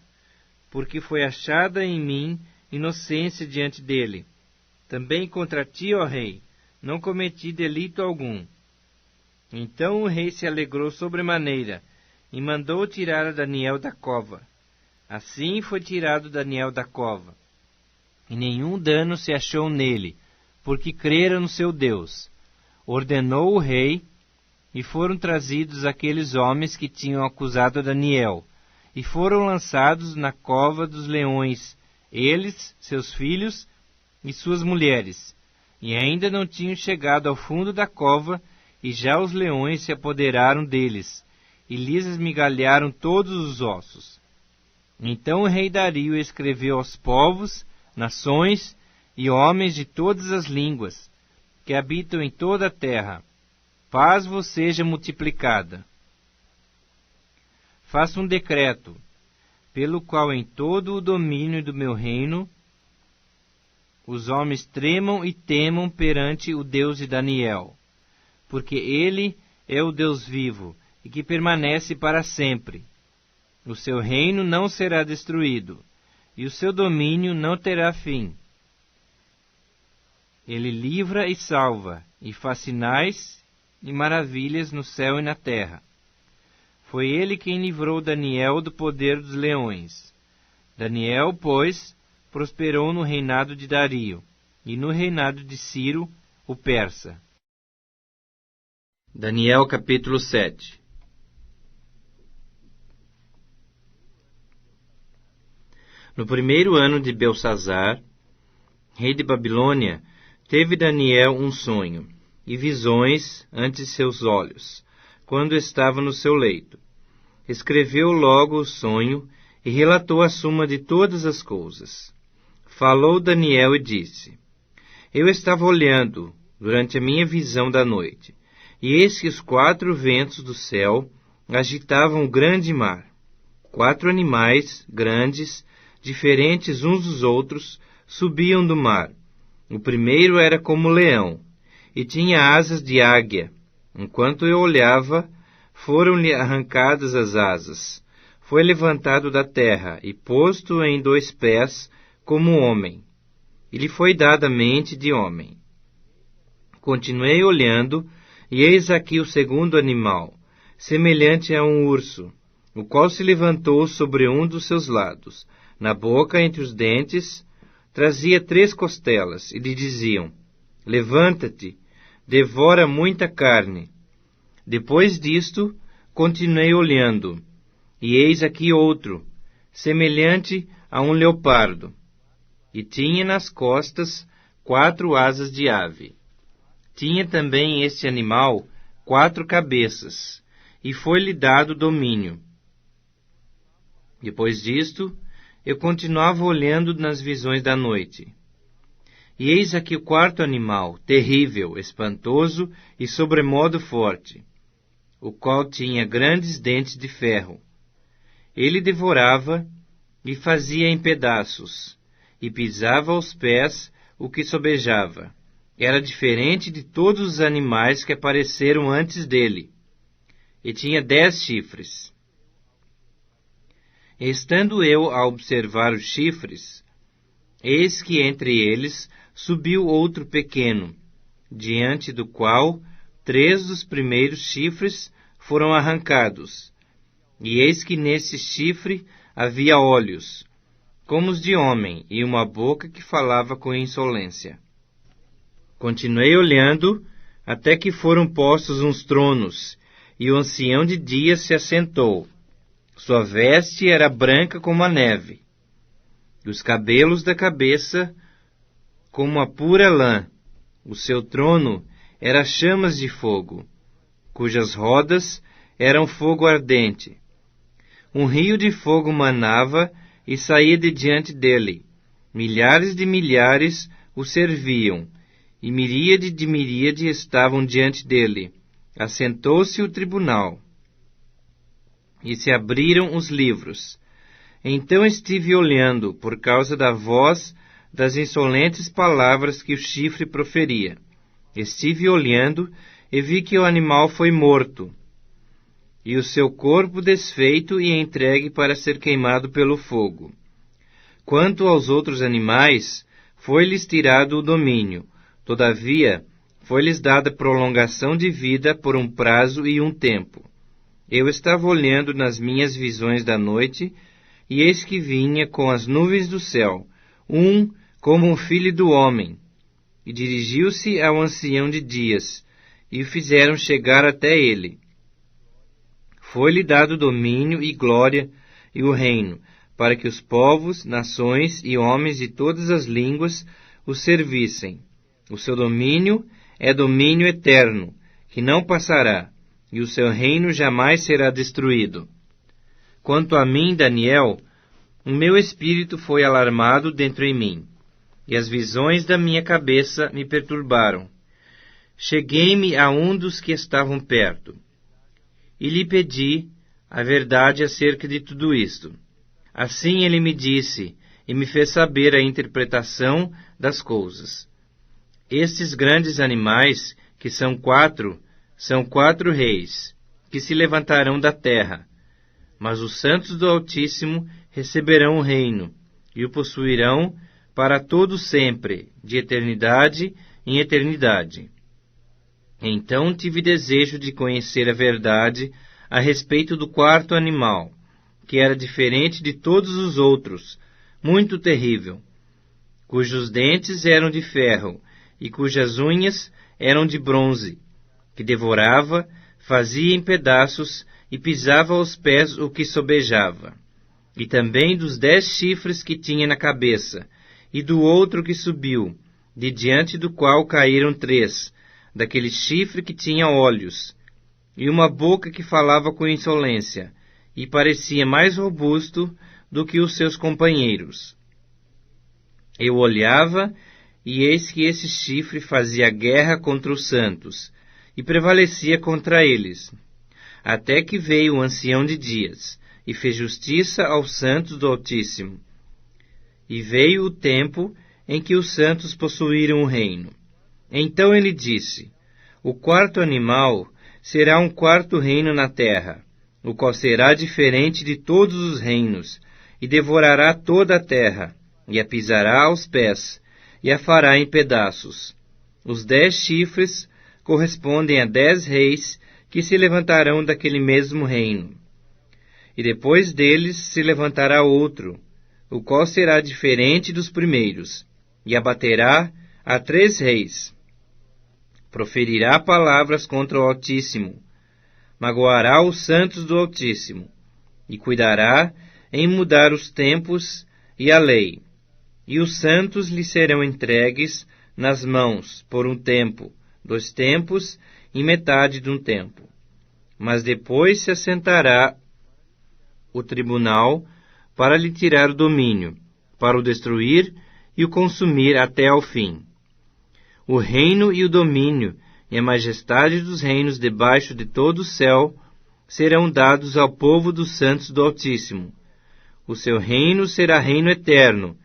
porque foi achada em mim inocência diante dele. Também contra ti, ó rei, não cometi delito algum. Então o rei se alegrou sobremaneira, e mandou tirar a Daniel da cova. Assim foi tirado Daniel da cova. E nenhum dano se achou nele, porque crera no seu Deus. Ordenou o rei, e foram trazidos aqueles homens que tinham acusado Daniel, e foram lançados na cova dos leões, eles, seus filhos e suas mulheres. E ainda não tinham chegado ao fundo da cova, e já os leões se apoderaram deles, e lhes esmigalharam todos os ossos. Então o rei Dario escreveu aos povos, nações e homens de todas as línguas, que habitam em toda a terra: paz vos seja multiplicada. Faça um decreto, pelo qual em todo o domínio do meu reino os homens tremam e temam perante o Deus de Daniel, porque ele é o Deus vivo e que permanece para sempre. O seu reino não será destruído, e o seu domínio não terá fim. Ele livra e salva, e faz sinais e maravilhas no céu e na terra. Foi ele quem livrou Daniel do poder dos leões. Daniel, pois, prosperou no reinado de Dario, e no reinado de Ciro, o persa. Daniel capítulo 7. No primeiro ano de Belsazar, rei de Babilônia, teve Daniel um sonho e visões ante seus olhos, quando estava no seu leito. Escreveu logo o sonho e relatou a suma de todas as coisas. Falou Daniel e disse: Eu estava olhando durante a minha visão da noite, e eis que os 4 ventos do céu agitavam o grande mar. 4 animais grandes, diferentes uns dos outros, subiam do mar. O primeiro era como leão, e tinha asas de águia. Enquanto eu olhava, foram-lhe arrancadas as asas. Foi levantado da terra, e posto em 2 pés, como homem. E lhe foi dada mente de homem. Continuei olhando, e eis aqui o segundo animal, semelhante a um urso, o qual se levantou sobre um dos seus lados. Na boca, entre os dentes, trazia 3 costelas, e lhe diziam: Levanta-te, devora muita carne. Depois disto, continuei olhando, e eis aqui outro, semelhante a um leopardo, e tinha nas costas 4 asas de ave. Tinha também este animal 4 cabeças, e foi-lhe dado domínio. Depois disto, eu continuava olhando nas visões da noite. E eis aqui o 4º animal, terrível, espantoso e sobremodo forte, o qual tinha grandes dentes de ferro. Ele devorava e fazia em pedaços, e pisava aos pés o que sobejava. Era diferente de todos os animais que apareceram antes dele. e tinha 10 chifres. Estando eu a observar os chifres, eis que entre eles subiu outro pequeno, diante do qual 3 dos primeiros chifres foram arrancados. E eis que nesse chifre havia olhos, como os de homem, e uma boca que falava com insolência. Continuei olhando, até que foram postos uns tronos, e o ancião de dias se assentou. Sua veste era branca como a neve, e os cabelos da cabeça como a pura lã. O seu trono era chamas de fogo, cujas rodas eram fogo ardente. Um rio de fogo manava e saía de diante dele. Milhares de milhares o serviam, e miríade de miríade estavam diante dele. Assentou-se o tribunal, e se abriram os livros. Então estive olhando, por causa da voz das insolentes palavras que o chifre proferia. Estive olhando e vi que o animal foi morto, e o seu corpo desfeito e entregue para ser queimado pelo fogo. Quanto aos outros animais, foi-lhes tirado o domínio. Todavia, foi-lhes dada prolongação de vida por um prazo e um tempo. Eu estava olhando nas minhas visões da noite, e eis que vinha com as nuvens do céu, como um filho do homem, e dirigiu-se ao ancião de dias, e o fizeram chegar até ele. Foi-lhe dado domínio e glória e o reino, para que os povos, nações e homens de todas as línguas o servissem. O seu domínio é domínio eterno, que não passará, e o seu reino jamais será destruído. Quanto a mim, Daniel, o meu espírito foi alarmado dentro em mim, e as visões da minha cabeça me perturbaram. Cheguei-me a um dos que estavam perto, e lhe pedi a verdade acerca de tudo isto. Assim ele me disse, e me fez saber a interpretação das coisas. Estes grandes animais, que são 4 reis, que se levantarão da terra. Mas os santos do Altíssimo receberão o reino, e o possuirão para todo sempre, de eternidade em eternidade. Então tive desejo de conhecer a verdade a respeito do 4º animal, que era diferente de todos os outros, muito terrível, cujos dentes eram de ferro, e cujas unhas eram de bronze, que devorava, fazia em pedaços e pisava aos pés o que sobejava. E também dos 10 chifres que tinha na cabeça, e do outro que subiu, de diante do qual caíram 3, daquele chifre que tinha olhos, e uma boca que falava com insolência, e parecia mais robusto do que os seus companheiros. Eu olhava, e eis que esse chifre fazia guerra contra os santos, e prevalecia contra eles, até que veio o ancião de dias, e fez justiça aos santos do Altíssimo. E veio o tempo em que os santos possuíram o reino. Então ele disse, o 4º animal será um 4º reino na terra, o qual será diferente de todos os reinos, e devorará toda a terra, e a pisará aos pés, e a fará em pedaços. Os 10 chifres correspondem a 10 reis que se levantarão daquele mesmo reino. E depois deles se levantará outro, o qual será diferente dos primeiros, e abaterá a 3 reis. Proferirá palavras contra o Altíssimo, magoará os santos do Altíssimo, e cuidará em mudar os tempos e a lei. E os santos lhe serão entregues nas mãos por um tempo, 2 tempos e metade de um tempo. Mas depois se assentará o tribunal para lhe tirar o domínio, para o destruir e o consumir até ao fim. O reino e o domínio e a majestade dos reinos debaixo de todo o céu serão dados ao povo dos santos do Altíssimo. O seu reino será reino eterno,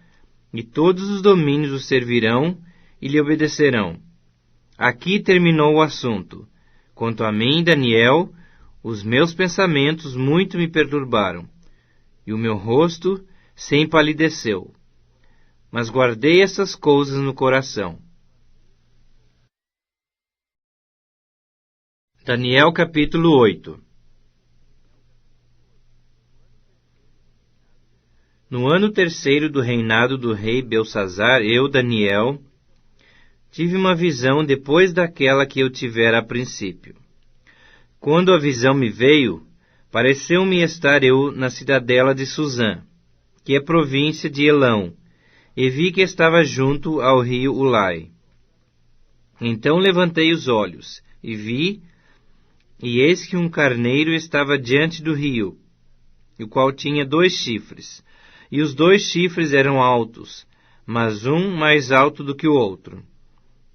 e todos os domínios o servirão e lhe obedecerão. Aqui terminou o assunto. Quanto a mim, Daniel, Os meus pensamentos muito me perturbaram, e o meu rosto se empalideceu. Mas guardei essas coisas no coração. Daniel capítulo 8. No ano terceiro do reinado do rei Belsazar, eu, Daniel, tive uma visão depois daquela que eu tivera a princípio. Quando a visão me veio, pareceu-me estar eu na cidadela de Susã, que é província de Elão, e vi que estava junto ao rio Ulai. Então levantei os olhos, e vi, e eis que um carneiro estava diante do rio, o qual tinha 2 chifres, e os 2 chifres eram altos, mas um mais alto do que o outro.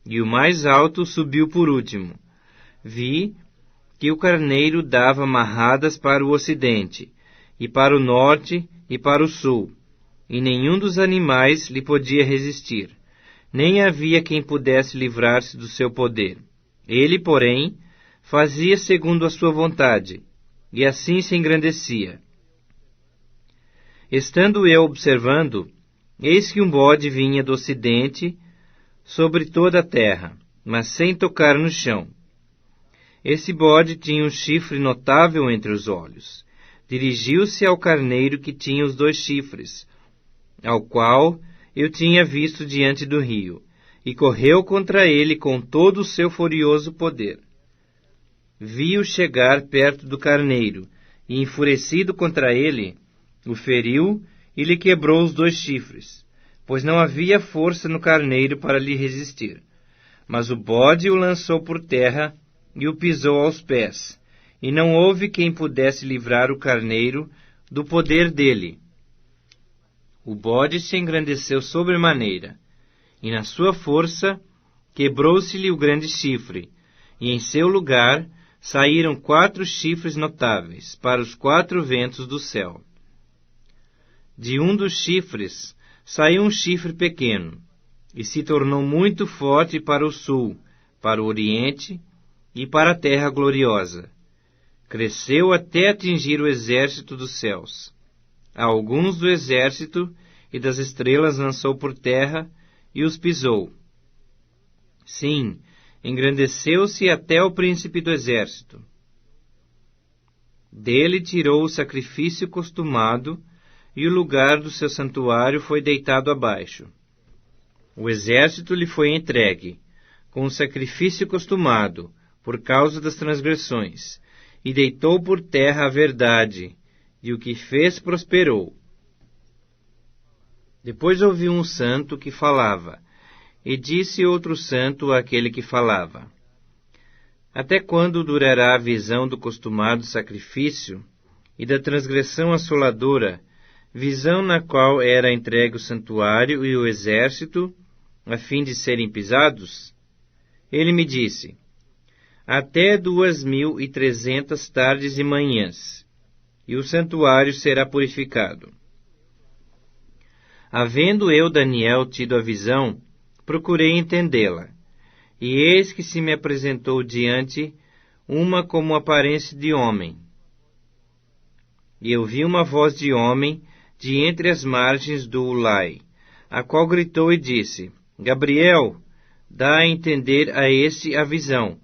E o mais alto subiu por último. Vi que o carneiro dava marradas para o ocidente, e para o norte, e para o sul, e nenhum dos animais lhe podia resistir, nem havia quem pudesse livrar-se do seu poder. Ele, porém, fazia segundo a sua vontade, e assim se engrandecia. Estando eu observando, eis que um bode vinha do ocidente sobre toda a terra, mas sem tocar no chão. Esse bode tinha um chifre notável entre os olhos. Dirigiu-se ao carneiro que tinha os 2 chifres, ao qual eu tinha visto diante do rio, e correu contra ele com todo o seu furioso poder. Vi-o chegar perto do carneiro, e enfurecido contra ele, o feriu e lhe quebrou os 2 chifres, pois não havia força no carneiro para lhe resistir. Mas o bode o lançou por terra e o pisou aos pés, e não houve quem pudesse livrar o carneiro do poder dele. O bode se engrandeceu sobremaneira, e na sua força quebrou-se-lhe o grande chifre, e em seu lugar saíram 4 chifres notáveis para os 4 ventos do céu. De um dos chifres saiu um chifre pequeno, e se tornou muito forte para o sul, para o oriente e para a terra gloriosa. Cresceu até atingir o exército dos céus. A alguns do exército e das estrelas lançou por terra e os pisou. Sim, engrandeceu-se até o príncipe do exército. Dele tirou o sacrifício costumado, e o lugar do seu santuário foi deitado abaixo. O exército lhe foi entregue, com o sacrifício costumado, por causa das transgressões, e deitou por terra a verdade, e o que fez prosperou. Depois ouvi um santo que falava, e disse outro santo àquele que falava: Até quando durará a visão do costumado sacrifício e da transgressão assoladora, visão na qual era entregue o santuário e o exército, a fim de serem pisados? Ele me disse: Até 2.300 tardes e manhãs, e o santuário será purificado. Havendo eu, Daniel, tido a visão, procurei entendê-la, e eis que se me apresentou diante uma como aparência de homem. E eu vi uma voz de homem de entre as margens do Ulai, a qual gritou e disse: Gabriel, dá a entender a este a visão.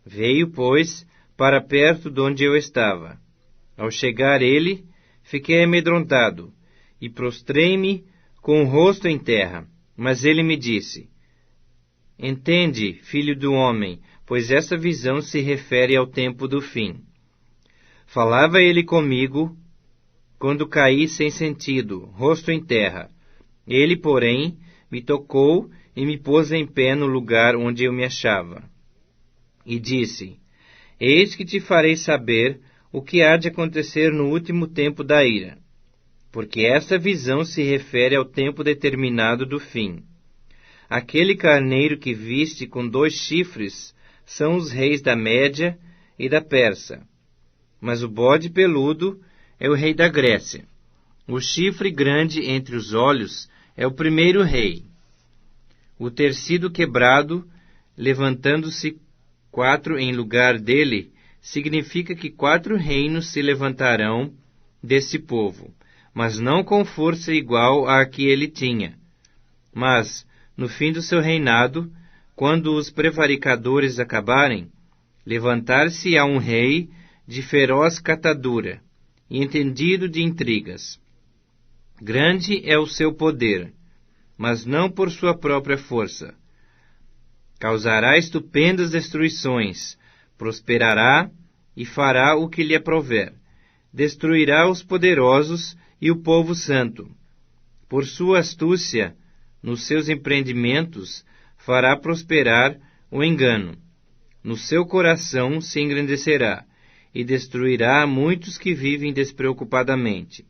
Veio, pois, para perto de onde eu estava. Ao chegar ele, fiquei amedrontado, e prostrei-me com o rosto em terra. Mas ele me disse: Entende, filho do homem, pois essa visão se refere ao tempo do fim. Falava ele comigo, quando caí sem sentido, rosto em terra. Ele, porém, me tocou e me pôs em pé no lugar onde eu me achava. E disse: Eis que te farei saber o que há de acontecer no último tempo da ira, porque essa visão se refere ao tempo determinado do fim. Aquele carneiro que viste com 2 chifres são os reis da Média e da Pérsia, mas o bode peludo é o rei da Grécia. O chifre grande entre os olhos é o primeiro rei. O ter sido quebrado, levantando-se 4 em lugar dele, significa que 4 reinos se levantarão desse povo, mas não com força igual à que ele tinha. Mas, no fim do seu reinado, quando os prevaricadores acabarem, levantar-se-á um rei de feroz catadura e entendido de intrigas. Grande é o seu poder, mas não por sua própria força. Causará estupendas destruições, prosperará e fará o que lhe aprouver. Destruirá os poderosos e o povo santo. Por sua astúcia, nos seus empreendimentos, fará prosperar o engano. No seu coração se engrandecerá e destruirá muitos que vivem despreocupadamente.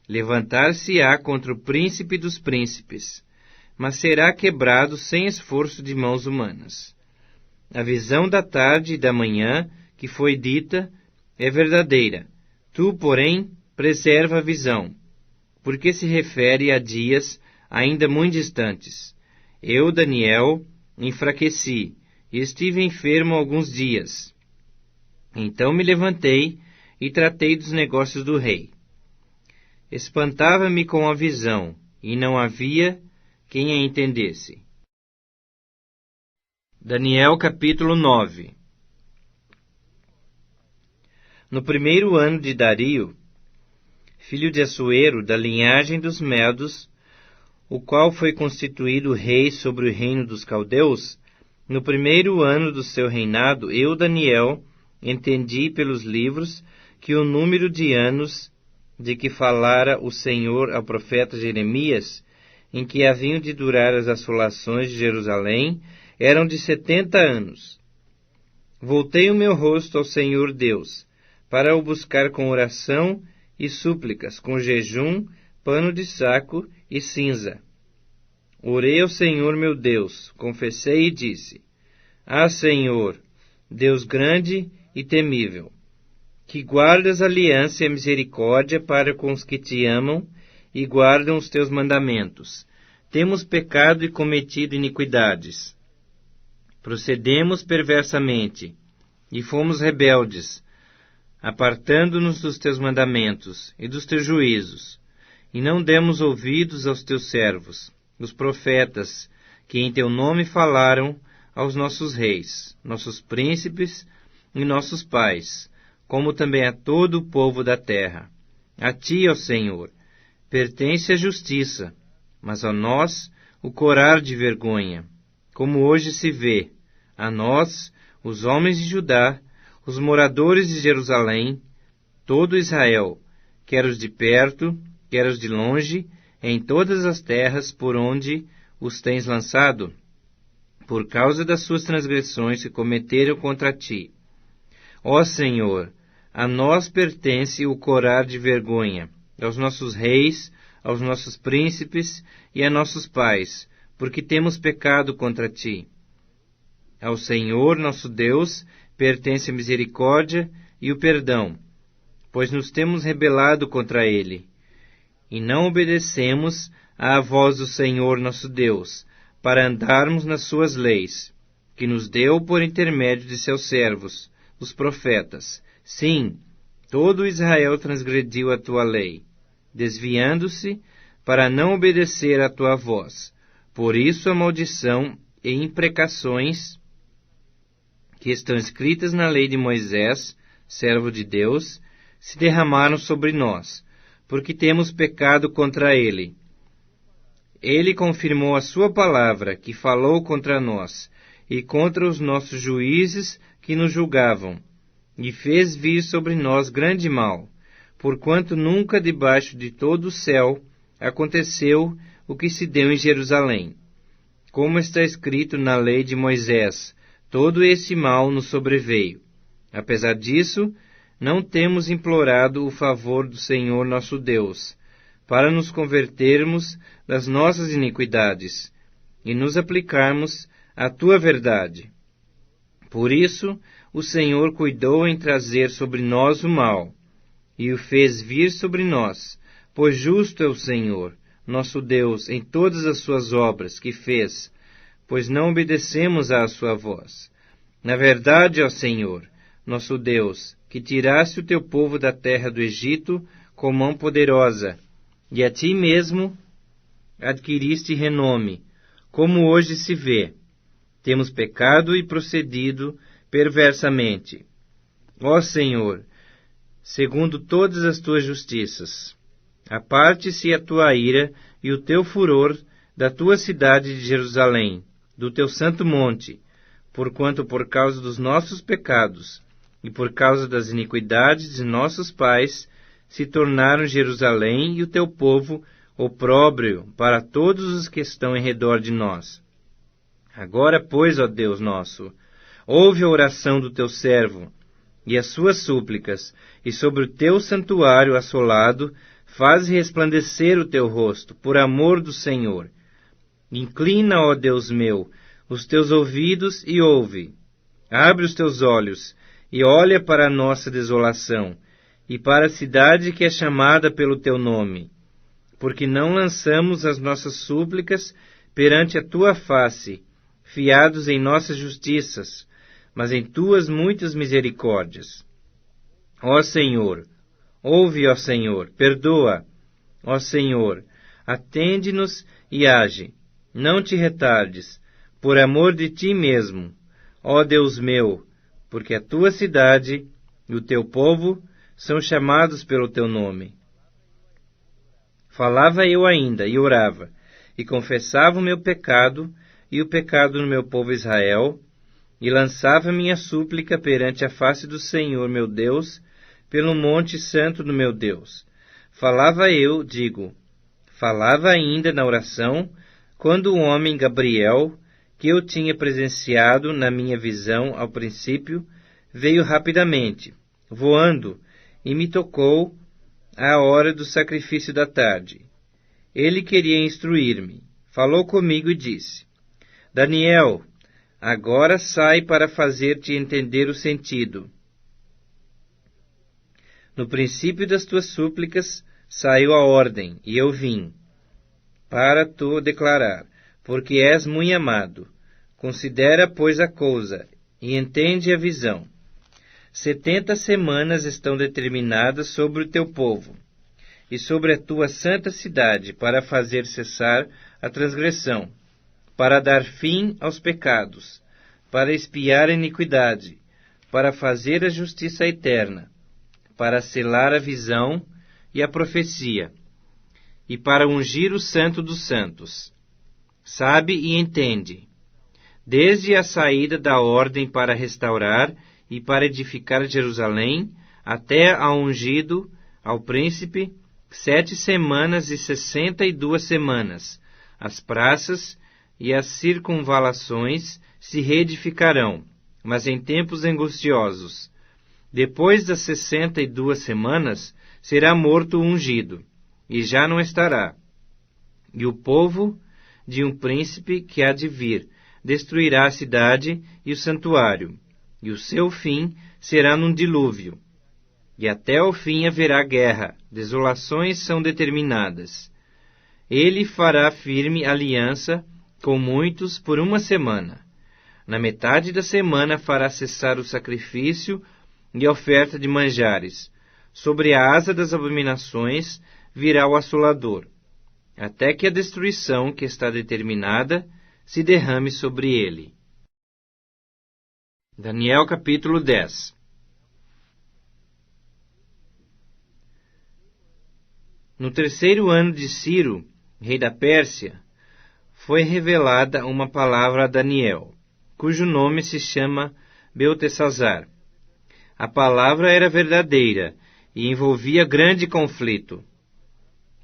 Levantar-se-á contra o príncipe dos príncipes, mas será quebrado sem esforço de mãos humanas. A visão da tarde e da manhã que foi dita é verdadeira. Tu, porém, preserva a visão, porque se refere a dias ainda muito distantes. Eu, Daniel, enfraqueci e estive enfermo alguns dias. Então me levantei e tratei dos negócios do rei. Espantava-me com a visão, e não havia quem a entendesse. Daniel capítulo 9. No 1º ano de Dario, filho de Assuero, da linhagem dos Medos, o qual foi constituído rei sobre o reino dos caldeus, no 1º ano do seu reinado, eu, Daniel, entendi pelos livros que o número de anos de que falara o Senhor ao profeta Jeremias, em que haviam de durar as assolações de Jerusalém, eram de 70 anos. Voltei o meu rosto ao Senhor Deus, para o buscar com oração e súplicas, com jejum, pano de saco e cinza. Orei ao Senhor meu Deus, confessei e disse: Ah, Senhor, Deus grande e temível, que guardas a aliança e a misericórdia para com os que te amam e guardam os teus mandamentos. Temos pecado e cometido iniquidades. Procedemos perversamente e fomos rebeldes, apartando-nos dos teus mandamentos e dos teus juízos, e não demos ouvidos aos teus servos, os profetas, que em teu nome falaram aos nossos reis, nossos príncipes e nossos pais, como também a todo o povo da terra. A ti, ó Senhor, pertence a justiça, mas a nós o corar de vergonha, como hoje se vê, a nós, os homens de Judá, os moradores de Jerusalém, todo Israel, quer os de perto, quer os de longe, em todas as terras por onde os tens lançado, por causa das suas transgressões que cometeram contra ti. Ó Senhor, a nós pertence o corar de vergonha, aos nossos reis, aos nossos príncipes e a nossos pais, porque temos pecado contra ti. Ao Senhor, nosso Deus, pertence a misericórdia e o perdão, pois nos temos rebelado contra ele, e não obedecemos à voz do Senhor, nosso Deus, para andarmos nas suas leis, que nos deu por intermédio de seus servos, os profetas. Sim, todo Israel transgrediu a tua lei, desviando-se para não obedecer à tua voz. Por isso a maldição e imprecações que estão escritas na lei de Moisés, servo de Deus, se derramaram sobre nós, porque temos pecado contra ele. Ele confirmou a sua palavra, que falou contra nós, e contra os nossos juízes que nos julgavam, e fez vir sobre nós grande mal, porquanto nunca debaixo de todo o céu aconteceu o que se deu em Jerusalém. Como está escrito na lei de Moisés, todo esse mal nos sobreveio. Apesar disso, não temos implorado o favor do Senhor nosso Deus, para nos convertermos das nossas iniquidades e nos aplicarmos à tua verdade. Por isso, o Senhor cuidou em trazer sobre nós o mal, e o fez vir sobre nós, pois justo é o Senhor, nosso Deus, em todas as suas obras que fez, pois não obedecemos à sua voz. Na verdade, ó Senhor, nosso Deus, que tiraste o teu povo da terra do Egito com mão poderosa, e a ti mesmo adquiriste renome, como hoje se vê. Temos pecado e procedido perversamente. Ó Senhor, segundo todas as tuas justiças, aparte-se a tua ira e o teu furor da tua cidade de Jerusalém, do teu santo monte, porquanto por causa dos nossos pecados e por causa das iniquidades de nossos pais, se tornaram Jerusalém e o teu povo opróbrio para todos os que estão em redor de nós. Agora, pois, ó Deus nosso, ouve a oração do teu servo e as suas súplicas, e sobre o teu santuário assolado, faze resplandecer o teu rosto, por amor do Senhor. Inclina, ó Deus meu, os teus ouvidos e ouve. Abre os teus olhos e olha para a nossa desolação, e para a cidade que é chamada pelo teu nome. Porque não lançamos as nossas súplicas perante a tua face, fiados em nossas justiças, mas em tuas muitas misericórdias. Ó Senhor, ouve, ó Senhor, perdoa. Ó Senhor, atende-nos e age. Não te retardes, por amor de ti mesmo, ó Deus meu, porque a tua cidade e o teu povo são chamados pelo teu nome. Falava eu ainda e orava, e confessava o meu pecado e o pecado do meu povo Israel, e lançava minha súplica perante a face do Senhor meu Deus, pelo monte santo do meu Deus. Falava ainda na oração, quando o homem Gabriel, que eu tinha presenciado na minha visão ao princípio, veio rapidamente, voando, e me tocou à hora do sacrifício da tarde. Ele queria instruir-me. Falou comigo e disse: Daniel, agora sai para fazer-te entender o sentido. No princípio das tuas súplicas saiu a ordem, e eu vim, para tu declarar, porque és muito amado. Considera, pois, a coisa, e entende a visão. 70 semanas estão determinadas sobre o teu povo, e sobre a tua santa cidade, para fazer cessar a transgressão, para dar fim aos pecados, para expiar a iniquidade, para fazer a justiça eterna, para selar a visão e a profecia, e para ungir o santo dos santos. Sabe e entende, desde a saída da ordem para restaurar e para edificar Jerusalém, até ao ungido, ao príncipe, 7 semanas e 62 semanas. As praças e as circunvalações se reedificarão, mas em tempos angustiosos. Depois das 62 semanas, será morto o ungido, e já não estará. E o povo de um príncipe que há de vir destruirá a cidade e o santuário, e o seu fim será num dilúvio. E até o fim haverá guerra, desolações são determinadas. Ele fará firme aliança com muitos por 1 semana. Na metade da semana fará cessar o sacrifício e a oferta de manjares. Sobre a asa das abominações virá o assolador, até que a destruição que está determinada se derrame sobre ele. Daniel capítulo 10. No 3º ano de Ciro, rei da Pérsia, foi revelada uma palavra a Daniel, cujo nome se chama Beltesazar. A palavra era verdadeira e envolvia grande conflito.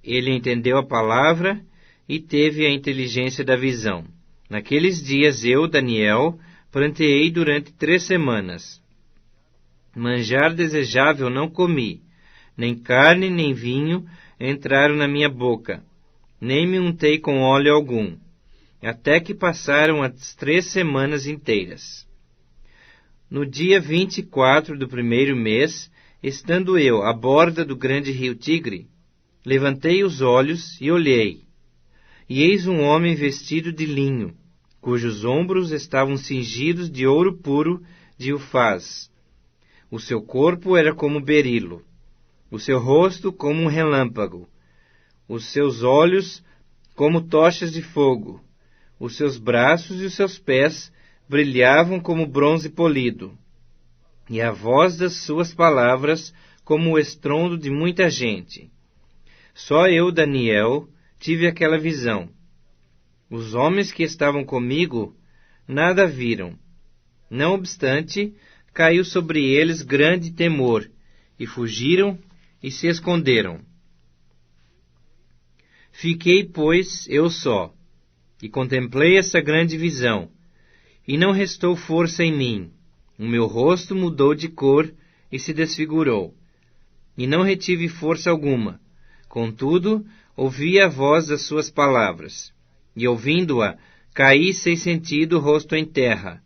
Ele entendeu a palavra e teve a inteligência da visão. Naqueles dias eu, Daniel, pranteei durante 3 semanas. Manjar desejável não comi, nem carne nem vinho entraram na minha boca, nem me untei com óleo algum, até que passaram as 3 semanas inteiras. No dia 24 do 1º mês, estando eu à borda do grande rio Tigre, levantei os olhos e olhei, e eis um homem vestido de linho, cujos ombros estavam cingidos de ouro puro de Ufaz. O seu corpo era como berilo, o seu rosto como um relâmpago, os seus olhos como tochas de fogo, os seus braços e os seus pés brilhavam como bronze polido, e a voz das suas palavras como o estrondo de muita gente. Só eu, Daniel, tive aquela visão. Os homens que estavam comigo nada viram. Não obstante, caiu sobre eles grande temor, e fugiram e se esconderam. Fiquei, pois, eu só, e contemplei essa grande visão, e não restou força em mim. O meu rosto mudou de cor e se desfigurou, e não retive força alguma. Contudo, ouvi a voz das suas palavras, e ouvindo-a, caí sem sentido, rosto em terra.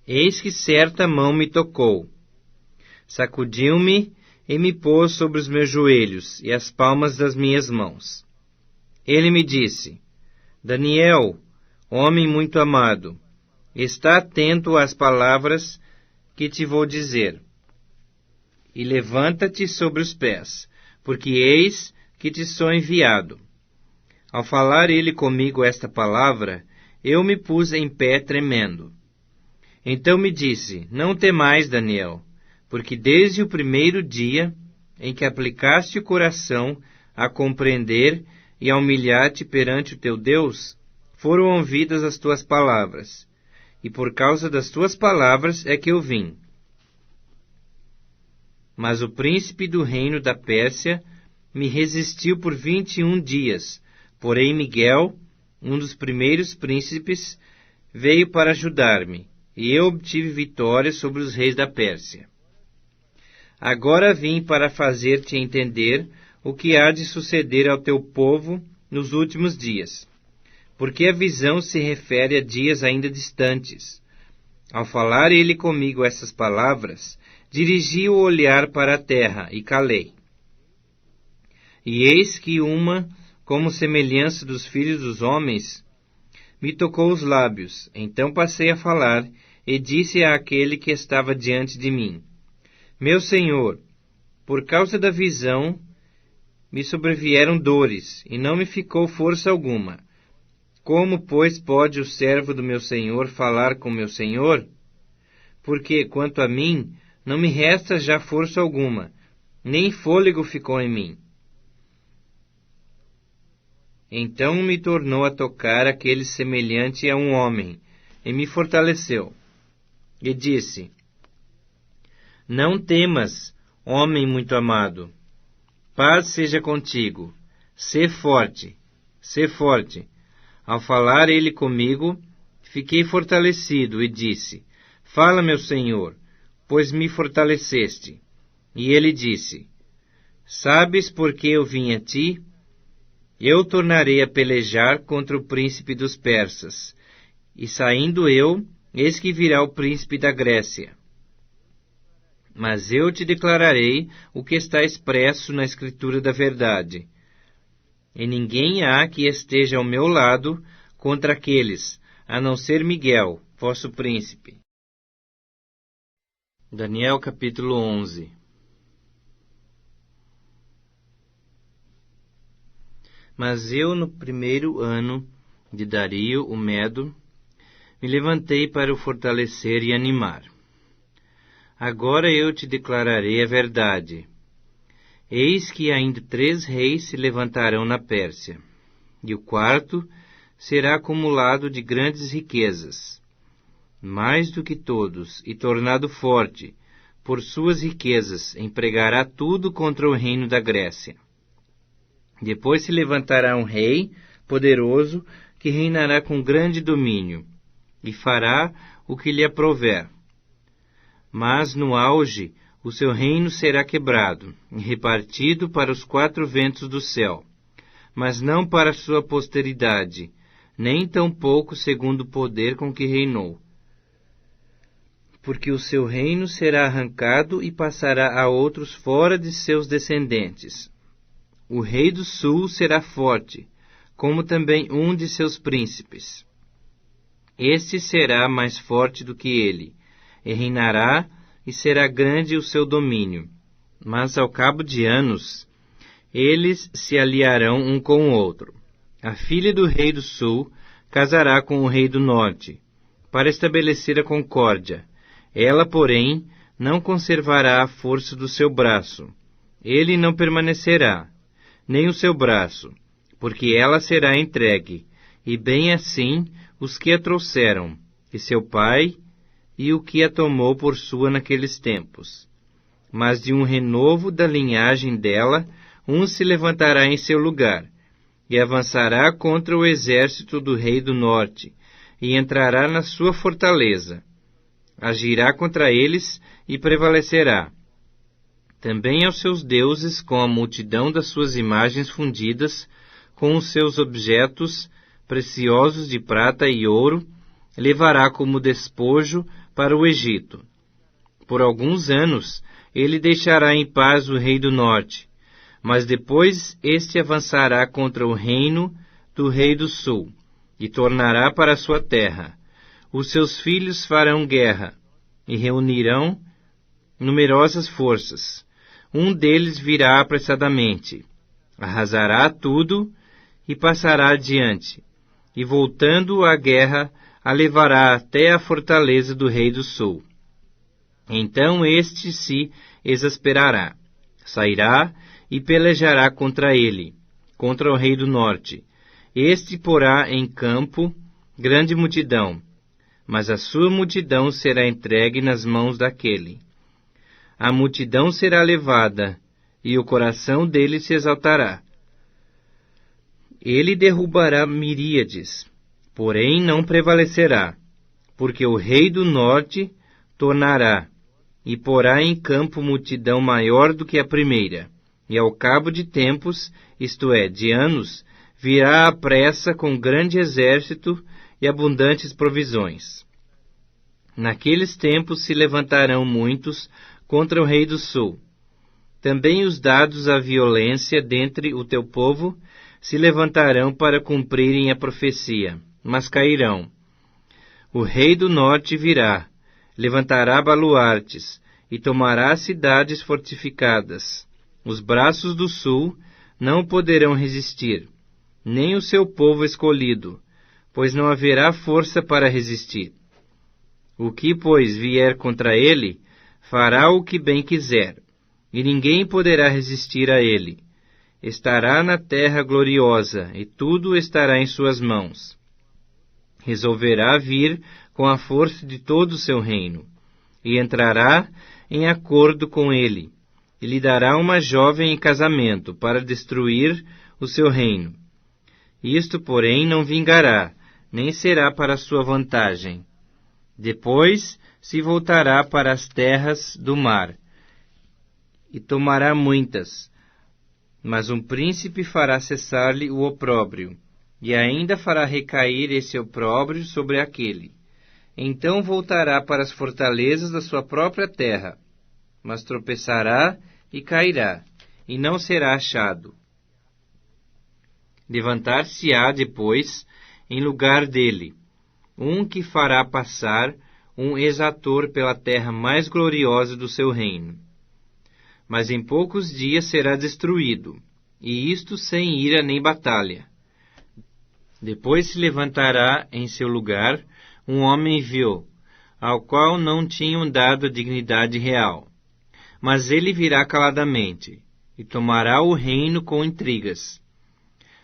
Eis que certa mão me tocou, sacudiu-me e me pôs sobre os meus joelhos e as palmas das minhas mãos. Ele me disse: Daniel, homem muito amado, está atento às palavras que te vou dizer, e levanta-te sobre os pés, porque eis que te sou enviado. Ao falar ele comigo esta palavra, eu me pus em pé tremendo. Então me disse: Não temais, Daniel, porque desde o primeiro dia em que aplicaste o coração a compreender e a humilhar-te perante o teu Deus, foram ouvidas as tuas palavras, e por causa das tuas palavras é que eu vim. Mas o príncipe do reino da Pérsia me resistiu por 21 dias, porém Miguel, um dos primeiros príncipes, veio para ajudar-me, e eu obtive vitória sobre os reis da Pérsia. Agora vim para fazer-te entender o que há de suceder ao teu povo nos últimos dias, porque a visão se refere a dias ainda distantes. Ao falar ele comigo essas palavras, dirigi o olhar para a terra e calei. E eis que uma, como semelhança dos filhos dos homens, me tocou os lábios. Então passei a falar e disse àquele que estava diante de mim: Meu Senhor, por causa da visão, me sobrevieram dores, e não me ficou força alguma. Como, pois, pode o servo do meu Senhor falar com meu Senhor? Porque, quanto a mim, não me resta já força alguma, nem fôlego ficou em mim. Então me tornou a tocar aquele semelhante a um homem, e me fortaleceu. E disse: Não temas, homem muito amado. Paz seja contigo. Sê forte, sê forte. Ao falar ele comigo, fiquei fortalecido e disse: Fala, meu Senhor, pois me fortaleceste. E ele disse: Sabes por que eu vim a ti? Eu tornarei a pelejar contra o príncipe dos persas, e saindo eu, eis que virá o príncipe da Grécia. Mas eu te declararei o que está expresso na Escritura da verdade. E ninguém há que esteja ao meu lado contra aqueles, a não ser Miguel, vosso príncipe. Daniel capítulo 11. Mas eu, no primeiro ano de Dario, o Medo, me levantei para o fortalecer e animar. Agora eu te declararei a verdade. Eis que ainda 3 reis se levantarão na Pérsia, e o quarto será acumulado de grandes riquezas, mais do que todos, e tornado forte, por suas riquezas, empregará tudo contra o reino da Grécia. Depois se levantará um rei poderoso que reinará com grande domínio, e fará o que lhe aprouver. Mas no auge o seu reino será quebrado e repartido para os 4 ventos do céu, mas não para sua posteridade, nem tampouco segundo o poder com que reinou. Porque o seu reino será arrancado e passará a outros fora de seus descendentes. O rei do sul será forte, como também um de seus príncipes. Este será mais forte do que ele, e reinará e será grande o seu domínio. Mas ao cabo de anos, eles se aliarão um com o outro. A filha do rei do sul casará com o rei do norte, para estabelecer a concórdia. Ela, porém, não conservará a força do seu braço. Ele não permanecerá, nem o seu braço, porque ela será entregue, e bem assim os que a trouxeram, e seu pai, e o que a tomou por sua naqueles tempos. Mas de um renovo da linhagem dela, um se levantará em seu lugar, e avançará contra o exército do rei do norte, e entrará na sua fortaleza. Agirá contra eles e prevalecerá. Também aos seus deuses, com a multidão das suas imagens fundidas, com os seus objetos preciosos de prata e ouro, levará como despojo para o Egito. Por alguns anos, ele deixará em paz o rei do norte, mas depois este avançará contra o reino do rei do sul, e tornará para sua terra. Os seus filhos farão guerra, e reunirão numerosas forças. Um deles virá apressadamente, arrasará tudo e passará adiante, e voltando à guerra, a levará até a fortaleza do rei do sul. Então este se exasperará, sairá e pelejará contra ele, contra o rei do norte. Este porá em campo grande multidão, mas a sua multidão será entregue nas mãos daquele. A multidão será levada, e o coração dele se exaltará. Ele derrubará miríades, porém não prevalecerá, porque o rei do norte tornará, e porá em campo multidão maior do que a primeira, e ao cabo de tempos, isto é, de anos, virá à pressa com grande exército e abundantes provisões. Naqueles tempos se levantarão muitos contra o rei do sul. Também os dados à violência dentre o teu povo se levantarão para cumprirem a profecia, mas cairão. O rei do norte virá, levantará baluartes e tomará cidades fortificadas. Os braços do sul não poderão resistir, nem o seu povo escolhido, pois não haverá força para resistir. O que, pois, vier contra ele, fará o que bem quiser, e ninguém poderá resistir a ele. Estará na terra gloriosa, e tudo estará em suas mãos. Resolverá vir com a força de todo o seu reino, e entrará em acordo com ele, e lhe dará uma jovem em casamento, para destruir o seu reino. Isto, porém, não vingará, nem será para sua vantagem. Depois se voltará para as terras do mar, e tomará muitas, mas um príncipe fará cessar-lhe o opróbrio, e ainda fará recair esse opróbrio sobre aquele. Então voltará para as fortalezas da sua própria terra, mas tropeçará e cairá, e não será achado. Levantar-se-á depois, em lugar dele, um que fará passar um exator pela terra mais gloriosa do seu reino. Mas em poucos dias será destruído, e isto sem ira nem batalha. Depois se levantará em seu lugar um homem vil, ao qual não tinham dado a dignidade real. Mas ele virá caladamente, e tomará o reino com intrigas.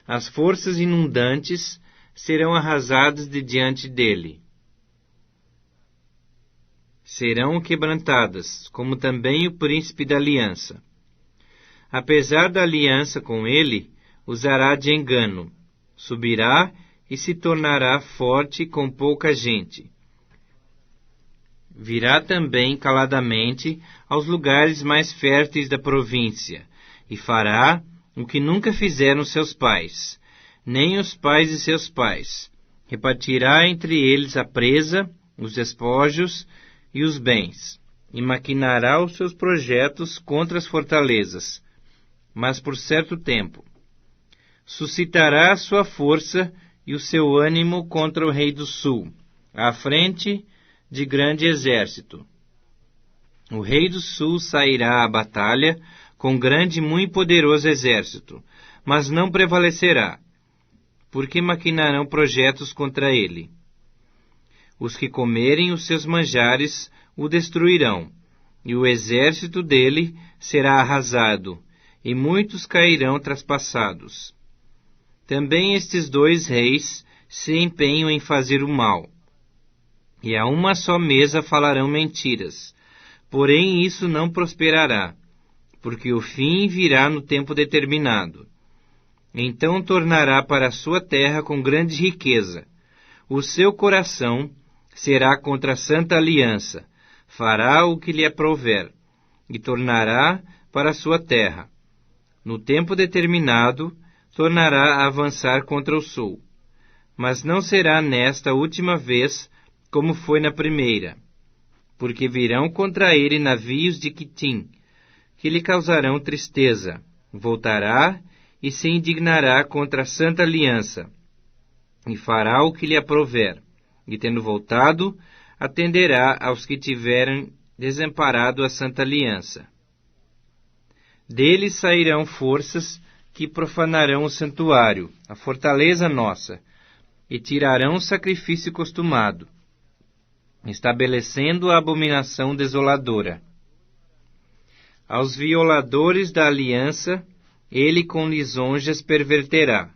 As forças inundantes serão arrasadas de diante dele. Serão quebrantadas, como também o príncipe da aliança. Apesar da aliança com ele, usará de engano. Subirá e se tornará forte com pouca gente. Virá também caladamente aos lugares mais férteis da província, e fará o que nunca fizeram seus pais, nem os pais de seus pais. Repartirá entre eles a presa, os despojos e os bens, e maquinará os seus projetos contra as fortalezas, mas por certo tempo. Suscitará a sua força e o seu ânimo contra o rei do sul, à frente de grande exército. O rei do sul sairá à batalha com grande e muito poderoso exército, mas não prevalecerá, porque maquinarão projetos contra ele. Os que comerem os seus manjares o destruirão, e o exército dele será arrasado, e muitos cairão traspassados. Também estes dois reis se empenham em fazer o mal, e a uma só mesa falarão mentiras, porém isso não prosperará, porque o fim virá no tempo determinado. Então tornará para a sua terra com grande riqueza. O seu coração será contra a santa aliança, fará o que lhe aprouver, e tornará para a sua terra. No tempo determinado, tornará a avançar contra o sul. Mas não será nesta última vez como foi na primeira, porque virão contra ele navios de Quitim, que lhe causarão tristeza. Voltará e se indignará contra a santa aliança, e fará o que lhe aprouver, e tendo voltado, atenderá aos que tiverem desamparado a santa aliança. Deles sairão forças que profanarão o santuário, a fortaleza nossa, e tirarão o sacrifício costumado, estabelecendo a abominação desoladora. Aos violadores da aliança, ele com lisonjas perverterá,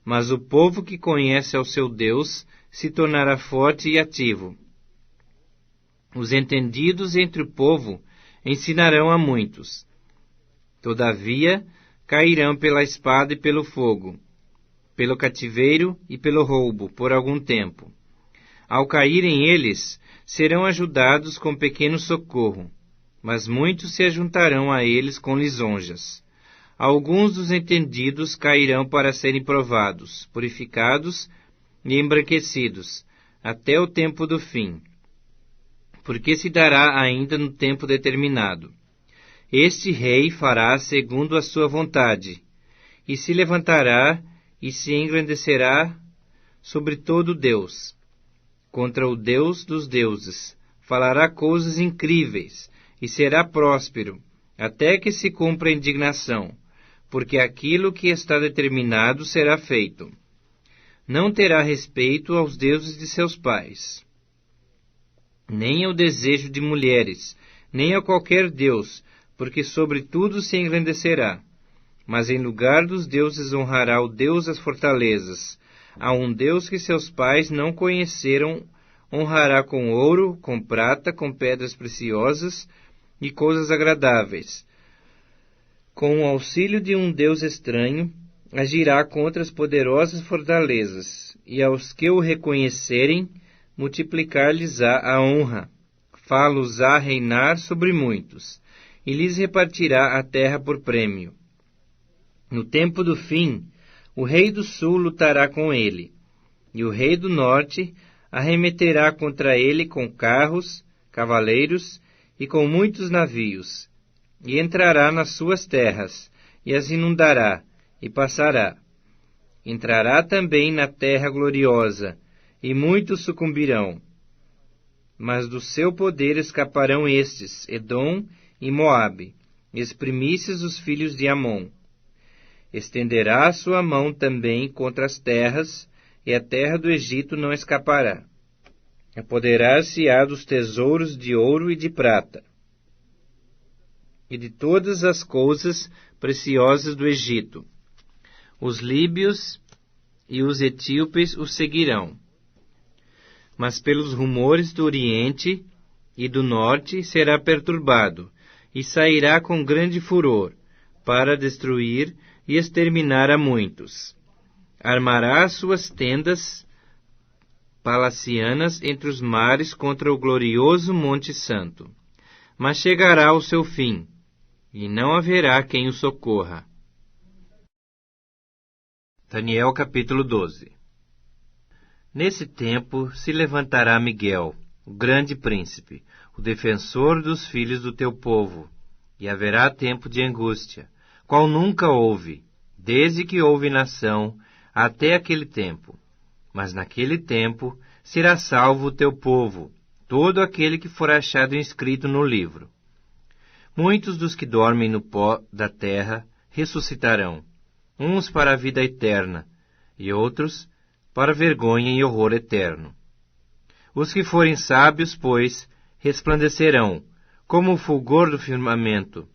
mas o povo que conhece ao seu Deus se tornará forte e ativo. Os entendidos entre o povo ensinarão a muitos. Todavia, cairão pela espada e pelo fogo, pelo cativeiro e pelo roubo, por algum tempo. Ao caírem eles, serão ajudados com pequeno socorro, mas muitos se ajuntarão a eles com lisonjas. Alguns dos entendidos cairão para serem provados, purificados e embranquecidos, até o tempo do fim, porque se dará ainda no tempo determinado. Este rei fará segundo a sua vontade, e se levantará e se engrandecerá sobre todo Deus, contra o Deus dos deuses, falará coisas incríveis, e será próspero, até que se cumpra a indignação, porque aquilo que está determinado será feito. Não terá respeito aos deuses de seus pais, nem ao desejo de mulheres, nem a qualquer deus, porque sobre tudo se engrandecerá. Mas em lugar dos deuses honrará o Deus das fortalezas. A um Deus que seus pais não conheceram, honrará com ouro, com prata, com pedras preciosas e coisas agradáveis. Com o auxílio de um Deus estranho, agirá contra as poderosas fortalezas, e aos que o reconhecerem, multiplicar-lhes-á a honra, fá-los-á reinar sobre muitos, e lhes repartirá a terra por prêmio. No tempo do fim, o rei do sul lutará com ele, e o rei do norte arremeterá contra ele com carros, cavaleiros e com muitos navios, e entrará nas suas terras, e as inundará, e passará. Entrará também na terra gloriosa, e muitos sucumbirão. Mas do seu poder escaparão estes, Edom e Moabe, as primícias dos filhos de Amon. Estenderá a sua mão também contra as terras, e a terra do Egito não escapará. Apoderar-se-á dos tesouros de ouro e de prata, e de todas as coisas preciosas do Egito. Os líbios e os etíopes o seguirão. Mas pelos rumores do Oriente e do Norte será perturbado, e sairá com grande furor, para destruir e exterminar a muitos. Armará suas tendas palacianas entre os mares contra o glorioso Monte Santo. Mas chegará o seu fim, e não haverá quem o socorra. Daniel capítulo 12. Nesse tempo se levantará Miguel, o grande príncipe, o defensor dos filhos do teu povo, e haverá tempo de angústia, qual nunca houve, desde que houve nação até aquele tempo. Mas naquele tempo será salvo o teu povo, todo aquele que for achado inscrito no livro. Muitos dos que dormem no pó da terra ressuscitarão, uns para a vida eterna, e outros para vergonha e horror eterno. Os que forem sábios, pois, resplandecerão, como o fulgor do firmamento,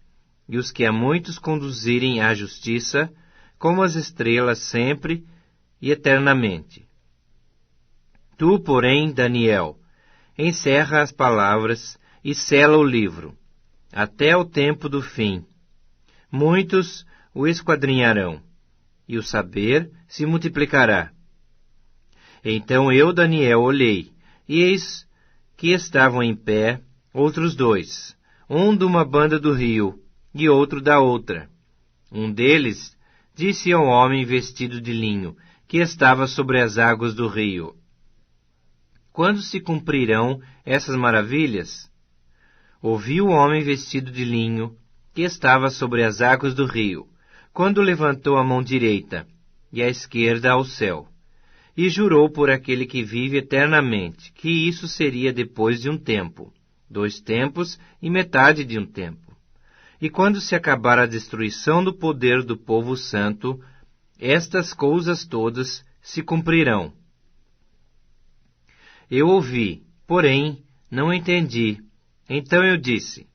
e os que a muitos conduzirem à justiça, como as estrelas sempre e eternamente. Tu, porém, Daniel, encerra as palavras e sela o livro, até o tempo do fim. Muitos o esquadrinharão, e o saber se multiplicará. Então eu, Daniel, olhei, e eis que estavam em pé outros dois, um de uma banda do rio, e outro da outra. Um deles disse ao homem vestido de linho, que estava sobre as águas do rio: Quando se cumprirão essas maravilhas? Ouvi o homem vestido de linho, que estava sobre as águas do rio, quando levantou a mão direita e a esquerda ao céu, e jurou por aquele que vive eternamente, que isso seria depois de um tempo, 2 tempos e metade de um tempo. E quando se acabar a destruição do poder do povo santo, estas coisas todas se cumprirão. Eu ouvi, porém não entendi. Então eu disse: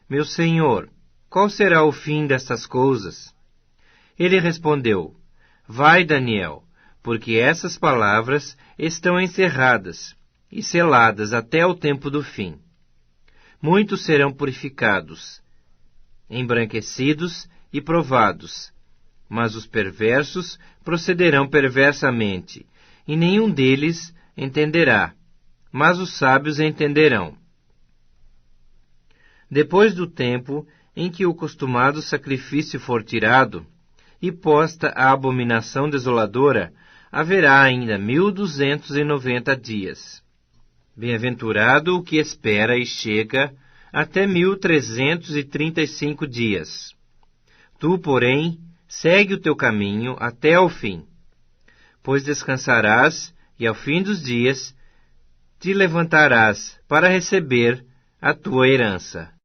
Meu Senhor, qual será o fim destas coisas? Ele respondeu: Vai, Daniel, porque essas palavras estão encerradas e seladas até o tempo do fim. Muitos serão purificados, embranquecidos e provados, mas os perversos procederão perversamente, e nenhum deles entenderá, mas os sábios entenderão. Depois do tempo em que o costumado sacrifício for tirado, e posta a abominação desoladora, haverá ainda 1290 dias. Bem-aventurado o que espera e chega até 1335 dias. Tu, porém, segue o teu caminho até ao fim, pois descansarás e ao fim dos dias te levantarás para receber a tua herança.